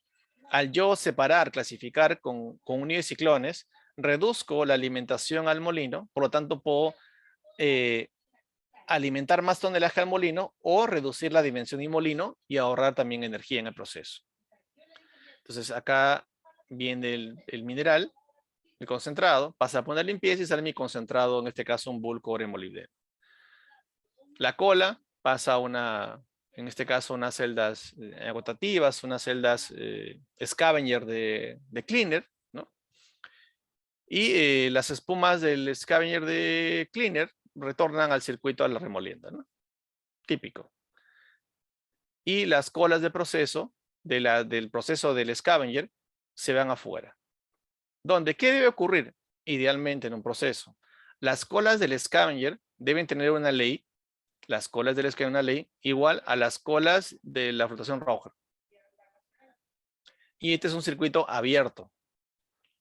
Al yo separar, clasificar con unidades de ciclones, reduzco la alimentación al molino, por lo tanto puedo alimentar más tonelaje al molino o reducir la dimensión del molino y ahorrar también energía en el proceso. Entonces acá viene el mineral, el concentrado, pasa a poner limpieza y sale mi concentrado, en este caso un bull cobre molibdeno. La cola pasa a en este caso unas celdas agotativas, unas celdas scavenger de cleaner, ¿no? Y las espumas del scavenger de cleaner retornan al circuito a la remolienda, ¿no? Típico. Y las colas de proceso, del proceso del scavenger, se van afuera. ¿Dónde? ¿Qué debe ocurrir? Idealmente en un proceso. Las colas del scavenger deben tener una ley, igual a las colas de la flotación Raucher. Y este es un circuito abierto.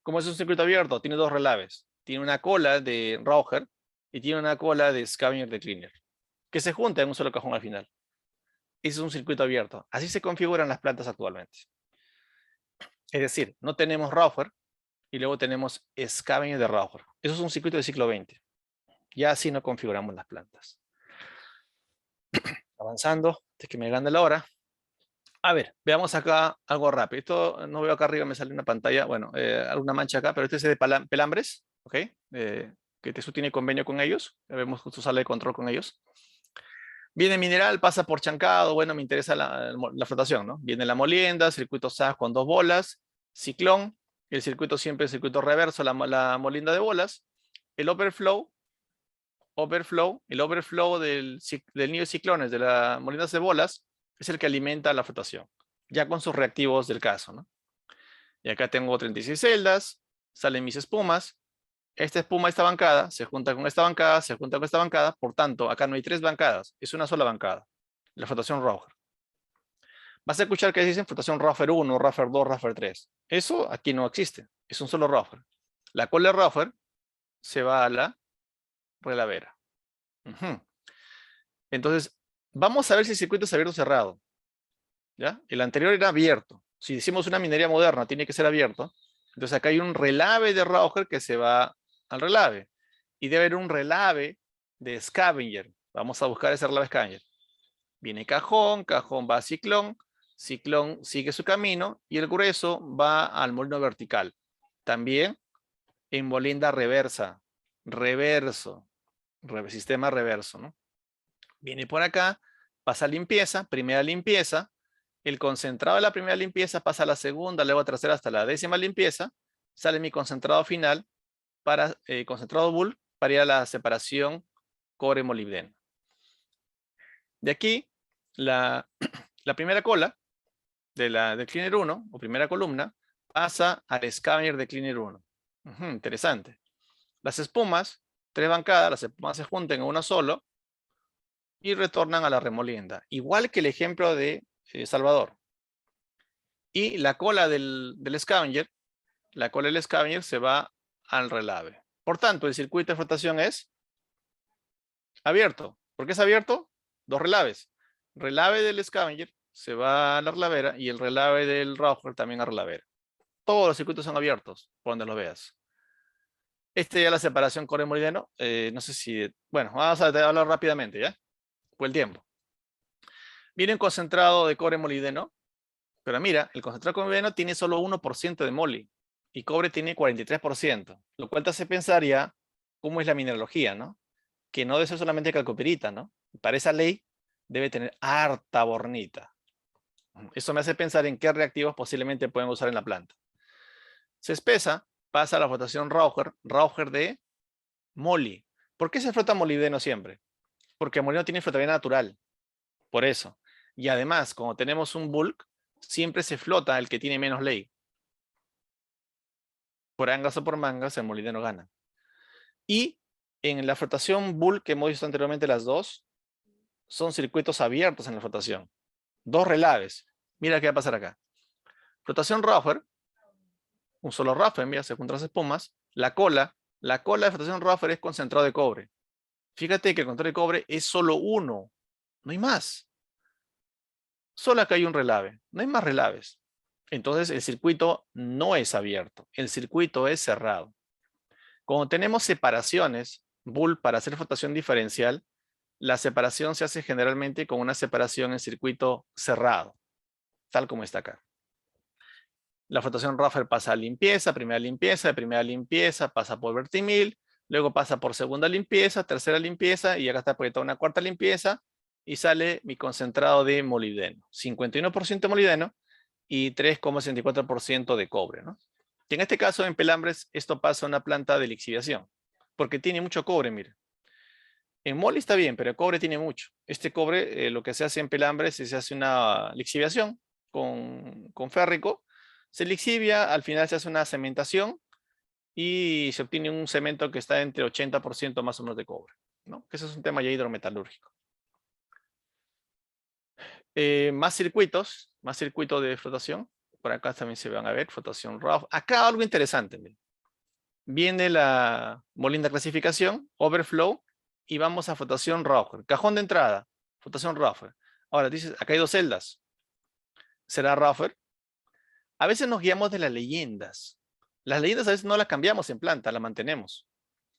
¿Cómo es un circuito abierto? Tiene dos relaves. Tiene una cola de Raucher y tiene una cola de scavenger de cleaner, que se junta en un solo cajón al final. Ese es un circuito abierto. Así se configuran las plantas actualmente. Es decir, no tenemos Raucher y luego tenemos scavenger de Raucher. Eso es un circuito de ciclo 20. Ya así no configuramos las plantas. Avanzando, antes que me gane la hora. A ver, veamos acá algo rápido. Esto no veo acá arriba, me sale una pantalla, bueno, alguna mancha acá, pero este es de Pelambres, ¿ok? Que TESU tiene convenio con ellos. Ya vemos justo sale de control con ellos. Viene mineral, pasa por chancado, bueno, me interesa la flotación, ¿no? Viene la molienda, circuito SAS con 2 bolas, ciclón, el circuito siempre es circuito reverso, la molienda de bolas, el overflow del nido de ciclones de las moliendas de bolas es el que alimenta la flotación, ya con sus reactivos del caso, ¿no? Y acá tengo 36 celdas, salen mis espumas, esta espuma está bancada, se junta con esta bancada, se junta con esta bancada, por tanto, acá no hay 3 bancadas, es una sola bancada, la flotación Rauher. Vas a escuchar que dicen flotación Rauher 1, Rauher 2, Rauher 3. Eso aquí no existe, es un solo Rauher. La cola de Rauher se va a la relavera. Entonces, vamos a ver si el circuito es abierto o cerrado. ¿Ya? El anterior era abierto. Si decimos una minería moderna, tiene que ser abierto. Entonces acá hay un relave de Rauher que se va al relave. Y debe haber un relave de scavenger. Vamos a buscar ese relave scavenger. Viene cajón, cajón va a ciclón, ciclón sigue su camino y el grueso va al molino vertical. También en molienda reversa, sistema reverso, ¿no? Viene por acá, pasa limpieza, primera limpieza, el concentrado de la primera limpieza pasa a la segunda, luego a tercera hasta la 10ª limpieza, sale mi concentrado final, para concentrado bull, para ir a la separación cobre-molibdeno. De aquí, la primera cola del cleaner 1, o primera columna, pasa al scavenger de cleaner 1. Interesante. Las espumas, 3 bancadas, las espumas se juntan en una solo y retornan a la remolienda. Igual que el ejemplo de Salvador. Y la cola del scavenger, se va al relave. Por tanto, el circuito de flotación es abierto. ¿Por qué es abierto? 2 relaves. Relave del scavenger se va a la relavera y el relave del Rauher también a relavera. Todos los circuitos son abiertos, por donde los veas. Ya la separación cobre-molibdeno, no sé si... Bueno, vamos a hablar rápidamente, ¿ya? Por el tiempo. Viene un concentrado de cobre-molibdeno, pero mira, el concentrado de cobre-molibdeno tiene solo 1% de moli y cobre tiene 43%, lo cual te hace pensar ya cómo es la mineralogía, ¿no? Que no debe ser solamente calcopirita, ¿no? Para esa ley debe tener harta bornita. Eso me hace pensar en qué reactivos posiblemente pueden usar en la planta. Se espesa, pasa a la flotación Rauher de moli. ¿Por qué se frota molibdeno siempre? Porque el molibdeno tiene flotabilidad natural. Por eso. Y además, como tenemos un bulk, siempre se flota el que tiene menos ley. Por angas o por mangas, el molibdeno gana. Y en la flotación bulk que hemos visto anteriormente, las dos, son circuitos abiertos en la flotación. 2 relaves. Mira qué va a pasar acá. Flotación Rauher, un solo Rauher, mira, se juntan las espumas. La cola de flotación Rauher es concentrado de cobre. Fíjate que el concentrado de cobre es solo uno, no hay más. Solo acá hay un relave, no hay más relaves. Entonces el circuito no es abierto, el circuito es cerrado. Cuando tenemos separaciones, bull para hacer flotación diferencial, la separación se hace generalmente con una separación en circuito cerrado, tal como está acá. La flotación Rauher pasa a limpieza, de primera limpieza pasa por vertimil, luego pasa por segunda limpieza, tercera limpieza y acá está proyectada una cuarta limpieza y sale mi concentrado de molibdeno. 51% de molibdeno y 3,64% de cobre, ¿no? Y en este caso en Pelambres esto pasa a una planta de lixiviación porque tiene mucho cobre, mire. En moli está bien, pero el cobre tiene mucho. Este cobre, lo que se hace en Pelambres es se hace una lixiviación con férrico. Se lixivia, al final se hace una cementación y se obtiene un cemento que está entre 80% más o menos de cobre, ¿no? Que ese es un tema ya hidrometalúrgico. Más circuitos de flotación. Por acá también se van a ver, flotación Rauher. Acá algo interesante. Miren. Viene la molienda clasificación, overflow, y vamos a flotación Rauher. Cajón de entrada, flotación Rauher. Ahora dices, acá hay 2 celdas. ¿Será Rauher? A veces nos guiamos de las leyendas. Las leyendas a veces no las cambiamos en planta, las mantenemos.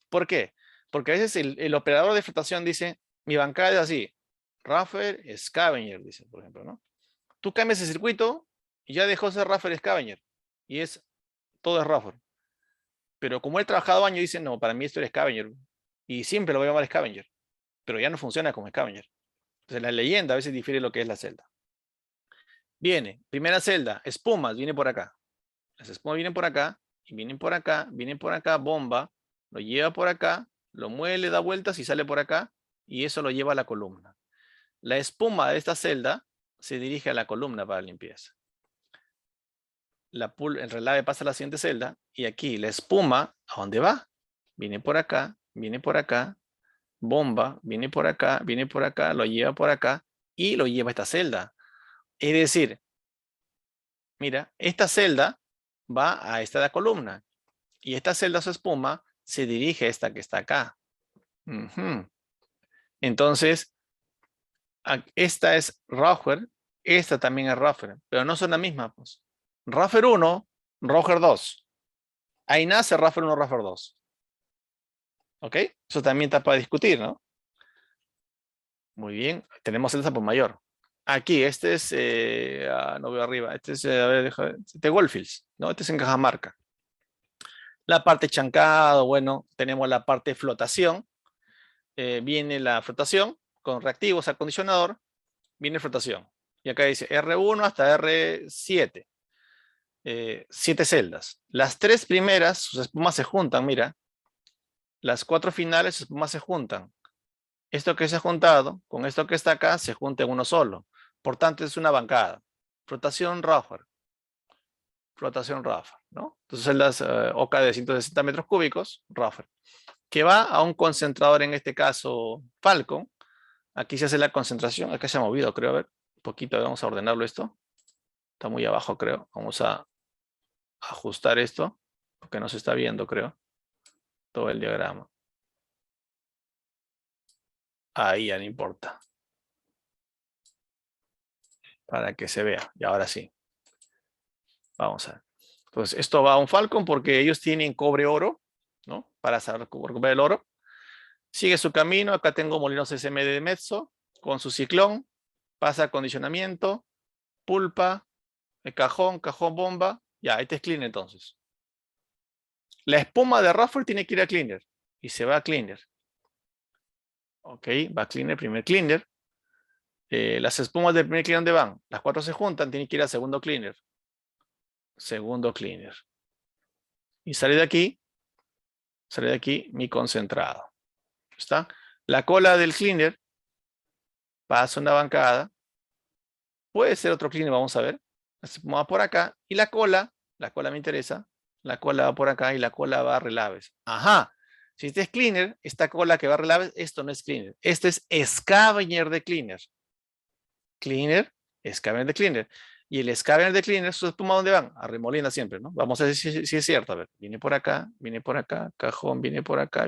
¿Por qué? Porque a veces el operador de flotación dice, mi bancada es así, Raffer Scavenger, dice, por ejemplo, ¿no? Tú cambias el circuito y ya dejó de ser Raffer Scavenger. Y todo es Raffer. Pero como he trabajado años, dice, no, para mí esto es Scavenger. Y siempre lo voy a llamar Scavenger. Pero ya no funciona como Scavenger. Entonces la leyenda a veces difiere lo que es la celda. Viene, primera celda, espumas, viene por acá. Las espumas vienen por acá, y vienen por acá, bomba, lo lleva por acá, lo mueve, le da vueltas y sale por acá, y eso lo lleva a la columna. La espuma de esta celda se dirige a la columna para limpieza. El relave pasa a la siguiente celda, y aquí la espuma, ¿a dónde va? Viene por acá, bomba, viene por acá, lo lleva por acá, y lo lleva a esta celda. Es decir, mira, esta celda va a esta de la columna, y esta celda, su espuma, se dirige a esta que está acá. Entonces, esta es Raucher, esta también es Raucher, pero no son la misma. Pues. Raucher 1, Raucher 2. Ahí nace Raucher 1, Raucher 2. ¿Ok? Eso también está para discutir, ¿no? Muy bien, tenemos celdas por mayor. Aquí, este es, no veo arriba, este es, a ver, de Goldfields, ¿no? Este es en Cajamarca. La parte chancado, bueno, tenemos la parte de flotación. Viene la flotación con reactivos, acondicionador, viene flotación. Y acá dice R1 hasta R7. 7 celdas. Las 3 primeras, sus espumas se juntan, mira. Las 4 finales, sus espumas se juntan. Esto que se ha juntado con esto que está acá se junta en uno solo. Por tanto, es una bancada. Flotación Raucher. Flotación Raucher, ¿no? Entonces, celdas OCA de 160 metros cúbicos, Raucher. Que va a un concentrador, en este caso Falcon. Aquí se hace la concentración. Acá se ha movido, creo. A ver, un poquito. Vamos a ordenarlo esto. Está muy abajo, creo. Vamos a ajustar esto. Porque no se está viendo, creo. Todo el diagrama. Ahí ya no importa. Para que se vea. Y ahora sí. Vamos a ver. Entonces, esto va a un Falcon porque ellos tienen cobre-oro, ¿no? Para saber recuperar el oro. Sigue su camino. Acá tengo molinos SMD de Metso con su ciclón. Pasa acondicionamiento, pulpa, el cajón bomba. Ya, este es cleaner entonces. La espuma de Raucher tiene que ir a cleaner. Y se va a cleaner. Ok, va a cleaner, primer cleaner. Las espumas del primer cleaner, ¿dónde van? Las 4 se juntan, tiene que ir a segundo cleaner. Segundo cleaner. Y sale de aquí mi concentrado. ¿Está? La cola del cleaner pasa una bancada. Puede ser otro cleaner, vamos a ver. La espuma va por acá. Y la cola me interesa. La cola va por acá y la cola va a relaves. Ajá. Si este es cleaner, esta cola que va a relaves, esto no es cleaner. Este es scavenger de cleaner. Cleaner, scavenger de cleaner. Y el scavenger de cleaner, ¿su espuma dónde van? A remolina siempre, ¿no? Vamos a ver si es cierto. A ver, viene por acá, cajón, viene por acá,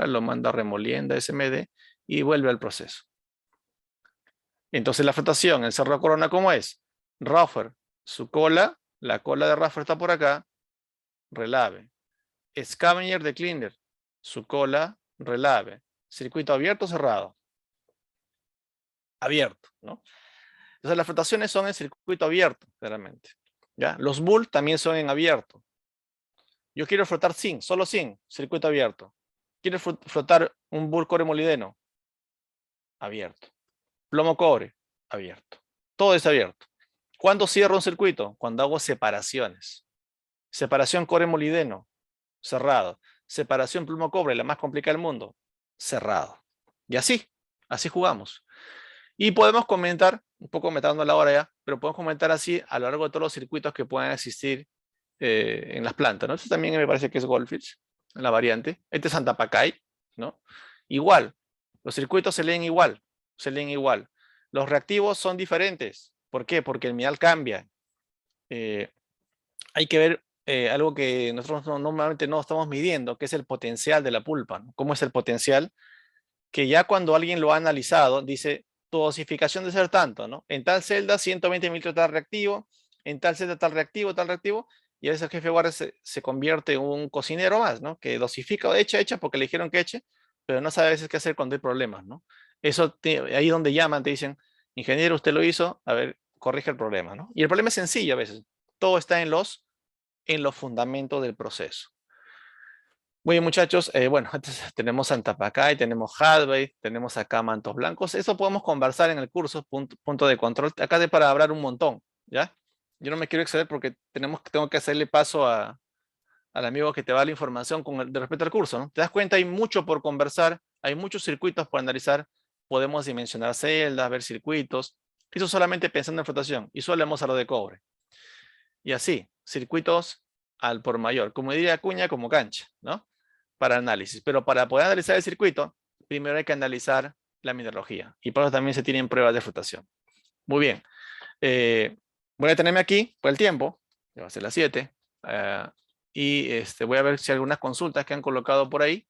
lo manda a remolienda SMD y vuelve al proceso. Entonces la flotación, el cerro corona, ¿cómo es? Raucher, su cola, la cola de Raucher está por acá, relave. Scavenger de cleaner, su cola, relave. Circuito abierto o cerrado. Abierto, ¿no? Entonces las flotaciones son en circuito abierto, claramente. ¿Ya? Los bull también son en abierto. Yo quiero flotar zinc, solo zinc, circuito abierto. Quiero flotar un bull cobre molibdeno, abierto. Plomo cobre, abierto. Todo es abierto. ¿Cuándo cierro un circuito? Cuando hago separaciones. Separación cobre molibdeno, cerrado. Separación plomo cobre, la más complicada del mundo, cerrado. Y así jugamos. Y podemos comentar, un poco metando la hora ya, pero podemos comentar así a lo largo de todos los circuitos que puedan existir en las plantas, ¿no? Esto también me parece que es Goldfields, la variante. Este es Santa Pacay, ¿no? Igual, los circuitos se leen igual, Los reactivos son diferentes. ¿Por qué? Porque el mineral cambia. Hay que ver algo que nosotros normalmente no estamos midiendo, que es el potencial de la pulpa, ¿no? ¿Cómo es el potencial? Que ya cuando alguien lo ha analizado, dice, tu dosificación debe ser tanto, ¿no? En tal celda, 120 mililitros tal reactivo, en tal celda tal reactivo, y a veces el jefe de guardia se convierte en un cocinero más, ¿no? Que dosifica, echa, porque le dijeron que eche, pero no sabe a veces qué hacer cuando hay problemas, ¿no? Ahí donde llaman, te dicen, ingeniero, usted lo hizo, a ver, corrige el problema, ¿no? Y el problema es sencillo a veces. Todo está en los fundamentos del proceso. Muy bien, muchachos. Bueno, entonces tenemos Antapacay, tenemos Hadley, tenemos acá Mantos Blancos. Eso podemos conversar en el curso, punto de control. Acá para hablar un montón, ¿ya? Yo no me quiero exceder porque tengo que hacerle paso al amigo que te va la información de respecto al curso, ¿no? Te das cuenta, hay mucho por conversar, hay muchos circuitos por analizar. Podemos dimensionar celdas, ver circuitos. Eso solamente pensando en flotación. Y solo hemos hablado de cobre. Y así, circuitos al por mayor. Como diría Acuña, como cancha, ¿no? Para análisis. Pero para poder analizar el circuito, primero hay que analizar la mineralogía. Y por eso también se tienen pruebas de flotación. Muy bien. Voy a detenerme aquí por el tiempo. Ya va a ser las 7. Y voy a ver si hay algunas consultas que han colocado por ahí.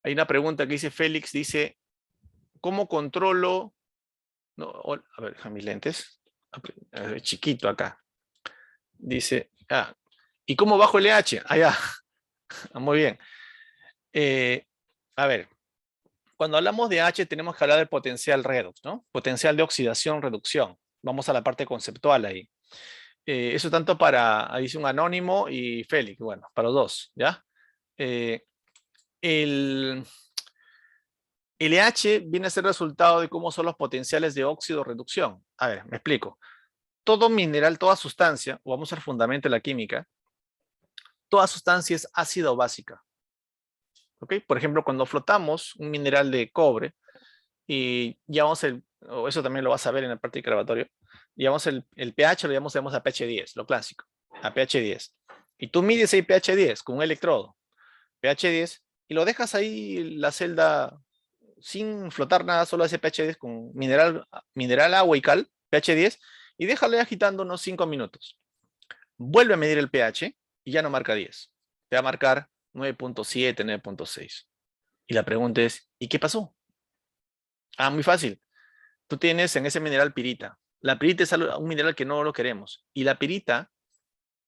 Hay una pregunta que dice Félix, dice, ¿cómo controlo? No, a ver, déjame mis lentes. A ver, chiquito acá. Dice, ¿y cómo bajo el LH? Ya. Muy bien. A ver, cuando hablamos de H tenemos que hablar del potencial redox, ¿no? Potencial de oxidación, reducción. Vamos a la parte conceptual ahí. Eso tanto ahí dice un anónimo y Félix, bueno, para los dos, ¿ya? El LH viene a ser resultado de cómo son los potenciales de óxido-reducción. A ver, me explico. Todo mineral, toda sustancia, o vamos al fundamento de la química, toda sustancia es ácida o básica. ¿Ok? Por ejemplo, cuando flotamos un mineral de cobre y llevamos o eso también lo vas a ver en la parte de laboratorio, llevamos el pH, lo llamamos a pH 10, lo clásico, a pH 10. Y tú mides ahí pH 10 con un electrodo, pH 10, y lo dejas ahí la celda sin flotar nada, solo ese pH 10 con mineral, agua y cal, pH 10, y déjalo agitando unos 5 minutos. Vuelve a medir el pH y ya no marca 10. Te va a marcar 9.7, 9.6. Y la pregunta es, ¿y qué pasó? Muy fácil. Tú tienes en ese mineral pirita. La pirita es un mineral que no lo queremos. Y la pirita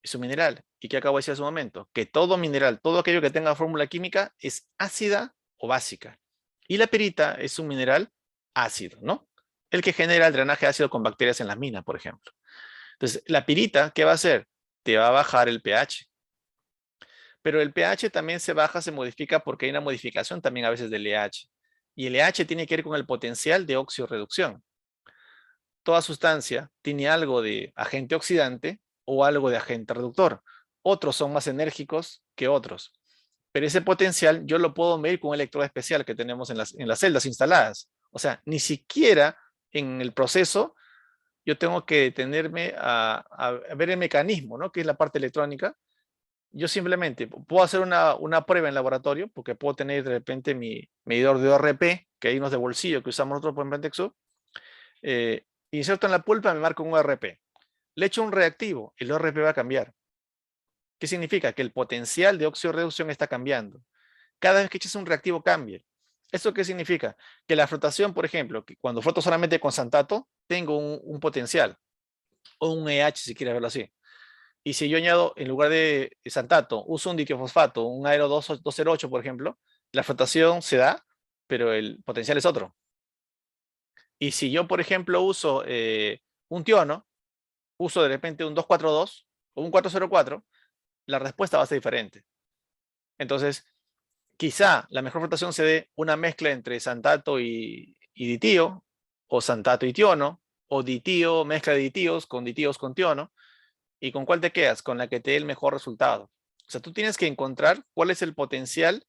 es un mineral. ¿Y qué acabo de decir hace un momento? Que todo mineral, todo aquello que tenga fórmula química es ácida o básica. Y la pirita es un mineral ácido, ¿no? El que genera el drenaje ácido con bacterias en las minas, por ejemplo. Entonces, la pirita, ¿qué va a hacer? Te va a bajar el pH. Pero el pH también se baja, se modifica porque hay una modificación también a veces del LH. Y el LH tiene que ver con el potencial de oxidorreducción. Toda sustancia tiene algo de agente oxidante o algo de agente reductor. Otros son más enérgicos que otros. Pero ese potencial yo lo puedo medir con un electrodo especial que tenemos en las celdas instaladas. O sea, ni siquiera en el proceso yo tengo que detenerme a ver el mecanismo, ¿no? Que es la parte electrónica. Yo simplemente puedo hacer una prueba en laboratorio, porque puedo tener de repente mi medidor de ORP, que hay unos de bolsillo que usamos nosotros por Pentexo, inserto en la pulpa, me marca un ORP. Le echo un reactivo, el ORP va a cambiar. ¿Qué significa? Que el potencial de óxido-reducción está cambiando. Cada vez que echas un reactivo cambia. ¿Eso qué significa? Que la flotación, por ejemplo, que cuando floto solamente con santato, tengo un potencial, o un EH si quieres verlo así. Y si yo añado, en lugar de santato, uso un ditiofosfato, un aero 208, por ejemplo, la flotación se da, pero el potencial es otro. Y si yo, por ejemplo, uso un tiono, uso de repente un 242 o un 404, la respuesta va a ser diferente. Entonces, quizá la mejor flotación se dé una mezcla entre santato y ditío, o santato y tiono, o ditío, mezcla de ditíos con tiono. ¿Y con cuál te quedas? Con la que te dé el mejor resultado. O sea, tú tienes que encontrar cuál es el potencial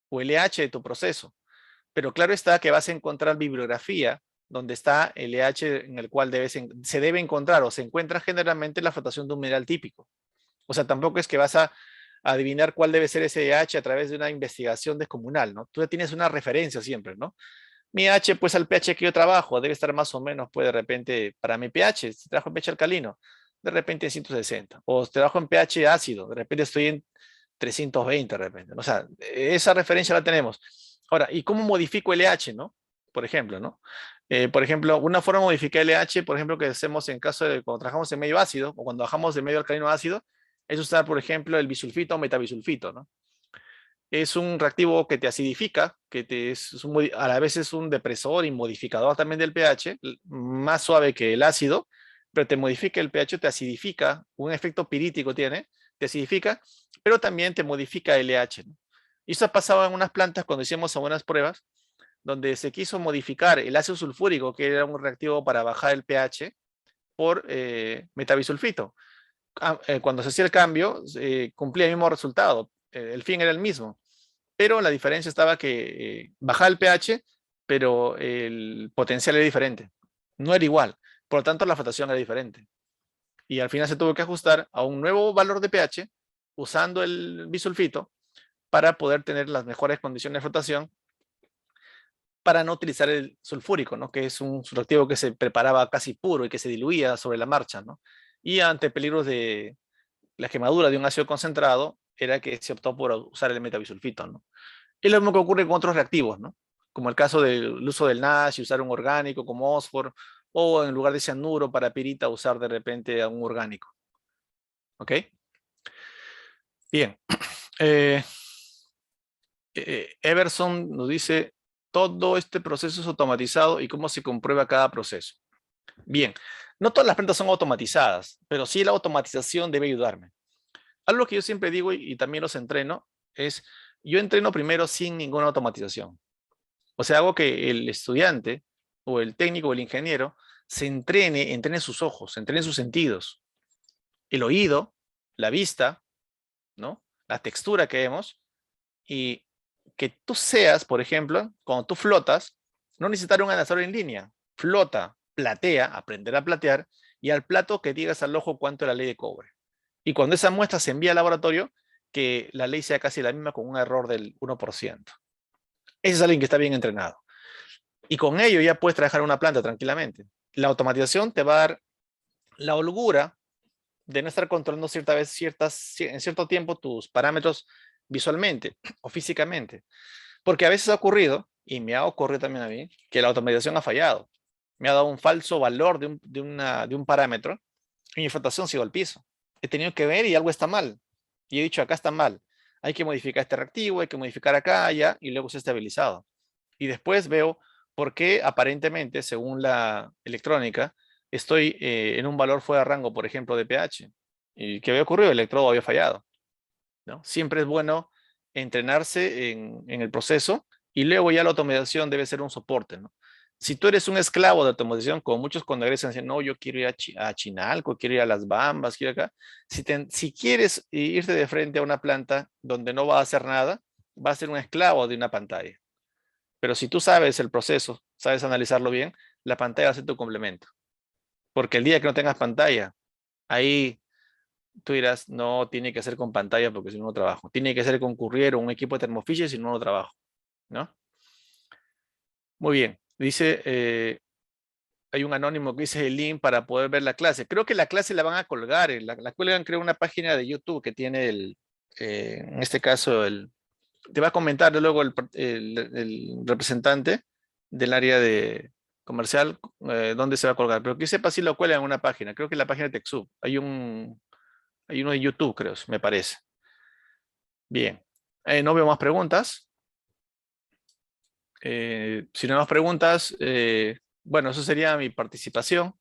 o el LH de tu proceso. Pero claro está que vas a encontrar bibliografía donde está el LH en el cual se debe encontrar o se encuentra generalmente la flotación de un mineral típico. O sea, tampoco es que vas a adivinar cuál debe ser ese LH a través de una investigación descomunal, ¿no? Tú ya tienes una referencia siempre, ¿no? Mi H, pues al pH que yo trabajo, debe estar más o menos, pues de repente, para mi pH, si trabajo en pH alcalino, de repente en 160. O si trabajo en pH ácido, de repente estoy en 320, de repente. O sea, esa referencia la tenemos. Ahora, ¿y cómo modifico el LH, no? Por ejemplo, ¿no? Por ejemplo, una forma de modificar el LH, por ejemplo, que hacemos en caso de cuando trabajamos en medio ácido, o cuando bajamos de medio alcalino a ácido, es usar, por ejemplo, el bisulfito o metabisulfito, ¿no? es un reactivo que te acidifica, a la vez es un depresor y modificador también del pH, más suave que el ácido, pero te modifica el pH, te acidifica, un efecto pirítico tiene, te acidifica, pero también te modifica el LH, ¿no? Y eso ha pasado en unas plantas cuando hicimos algunas pruebas, donde se quiso modificar el ácido sulfúrico, que era un reactivo para bajar el pH, por metabisulfito. Cuando se hacía el cambio, cumplía el mismo resultado, el fin era el mismo, pero la diferencia estaba que bajaba el pH, pero el potencial era diferente, no era igual, por lo tanto la flotación era diferente. Y al final se tuvo que ajustar a un nuevo valor de pH usando el bisulfito para poder tener las mejores condiciones de flotación, para no utilizar el sulfúrico, ¿no? Que es un reactivo que se preparaba casi puro y que se diluía sobre la marcha, ¿no? Y ante peligros de la quemadura de un ácido concentrado, era que se optó por usar el metabisulfito, ¿no? Es lo mismo que ocurre con otros reactivos, ¿no? Como el caso del uso del NaCl y usar un orgánico como Osfor, o en lugar de cianuro para pirita usar de repente a un orgánico. ¿Ok? Bien. Everson nos dice, todo este proceso es automatizado y cómo se comprueba cada proceso. Bien, no todas las plantas son automatizadas, pero sí la automatización debe ayudarme. Algo que yo siempre digo y también los entreno es, yo entreno primero sin ninguna automatización. O sea, hago que el estudiante o el técnico o el ingeniero se entrene sus ojos, entrene sus sentidos, el oído, la vista, ¿no? La textura que vemos, y que tú seas, por ejemplo, cuando tú flotas, no necesitar un analizador en línea. Flota, platea, aprender a platear, y al plato que digas al ojo cuánto es la ley de cobre. Y cuando esa muestra se envía al laboratorio, que la ley sea casi la misma con un error del 1%. Ese es alguien que está bien entrenado. Y con ello ya puedes trabajar una planta tranquilamente. La automatización te va a dar la holgura de no estar controlando en cierto tiempo tus parámetros visualmente o físicamente. Porque a veces ha ocurrido, y me ha ocurrido también a mí, que la automatización ha fallado. Me ha dado un falso valor de un parámetro y mi flotación se iba al piso. He tenido que ver y algo está mal. Y he dicho, acá está mal. Hay que modificar este reactivo, hay que modificar acá, allá, y luego se ha estabilizado. Y después veo por qué aparentemente, según la electrónica, estoy en un valor fuera de rango, por ejemplo, de pH. ¿Y qué había ocurrido? El electrodo había fallado, ¿no? Siempre es bueno entrenarse en el proceso y luego ya la automatización debe ser un soporte, ¿no? Si tú eres un esclavo de automatización, como muchos cuando egresan dicen, no, yo quiero ir a Chinalco, quiero ir a Las Bambas, quiero acá. Si quieres irte de frente a una planta donde no va a hacer nada, va a ser un esclavo de una pantalla. Pero si tú sabes el proceso, sabes analizarlo bien, la pantalla va a ser tu complemento. Porque el día que no tengas pantalla, ahí tú dirás, no, tiene que ser con pantalla porque si no, no trabajo. Tiene que ser con Courier o un equipo de termofishes si no, no trabajo, ¿no? Muy bien. Dice, hay un anónimo que dice el link para poder ver la clase. Creo que la clase la van a colgar. La cuelgan, creo, una página de YouTube que tiene en este caso, te va a comentar luego el representante del área de comercial dónde se va a colgar. Pero que sepa si lo cuelgan en una página. Creo que en la página de TechSoup. Hay uno de YouTube, creo, me parece. Bien. No veo más preguntas. Si no hay más preguntas, bueno, eso sería mi participación.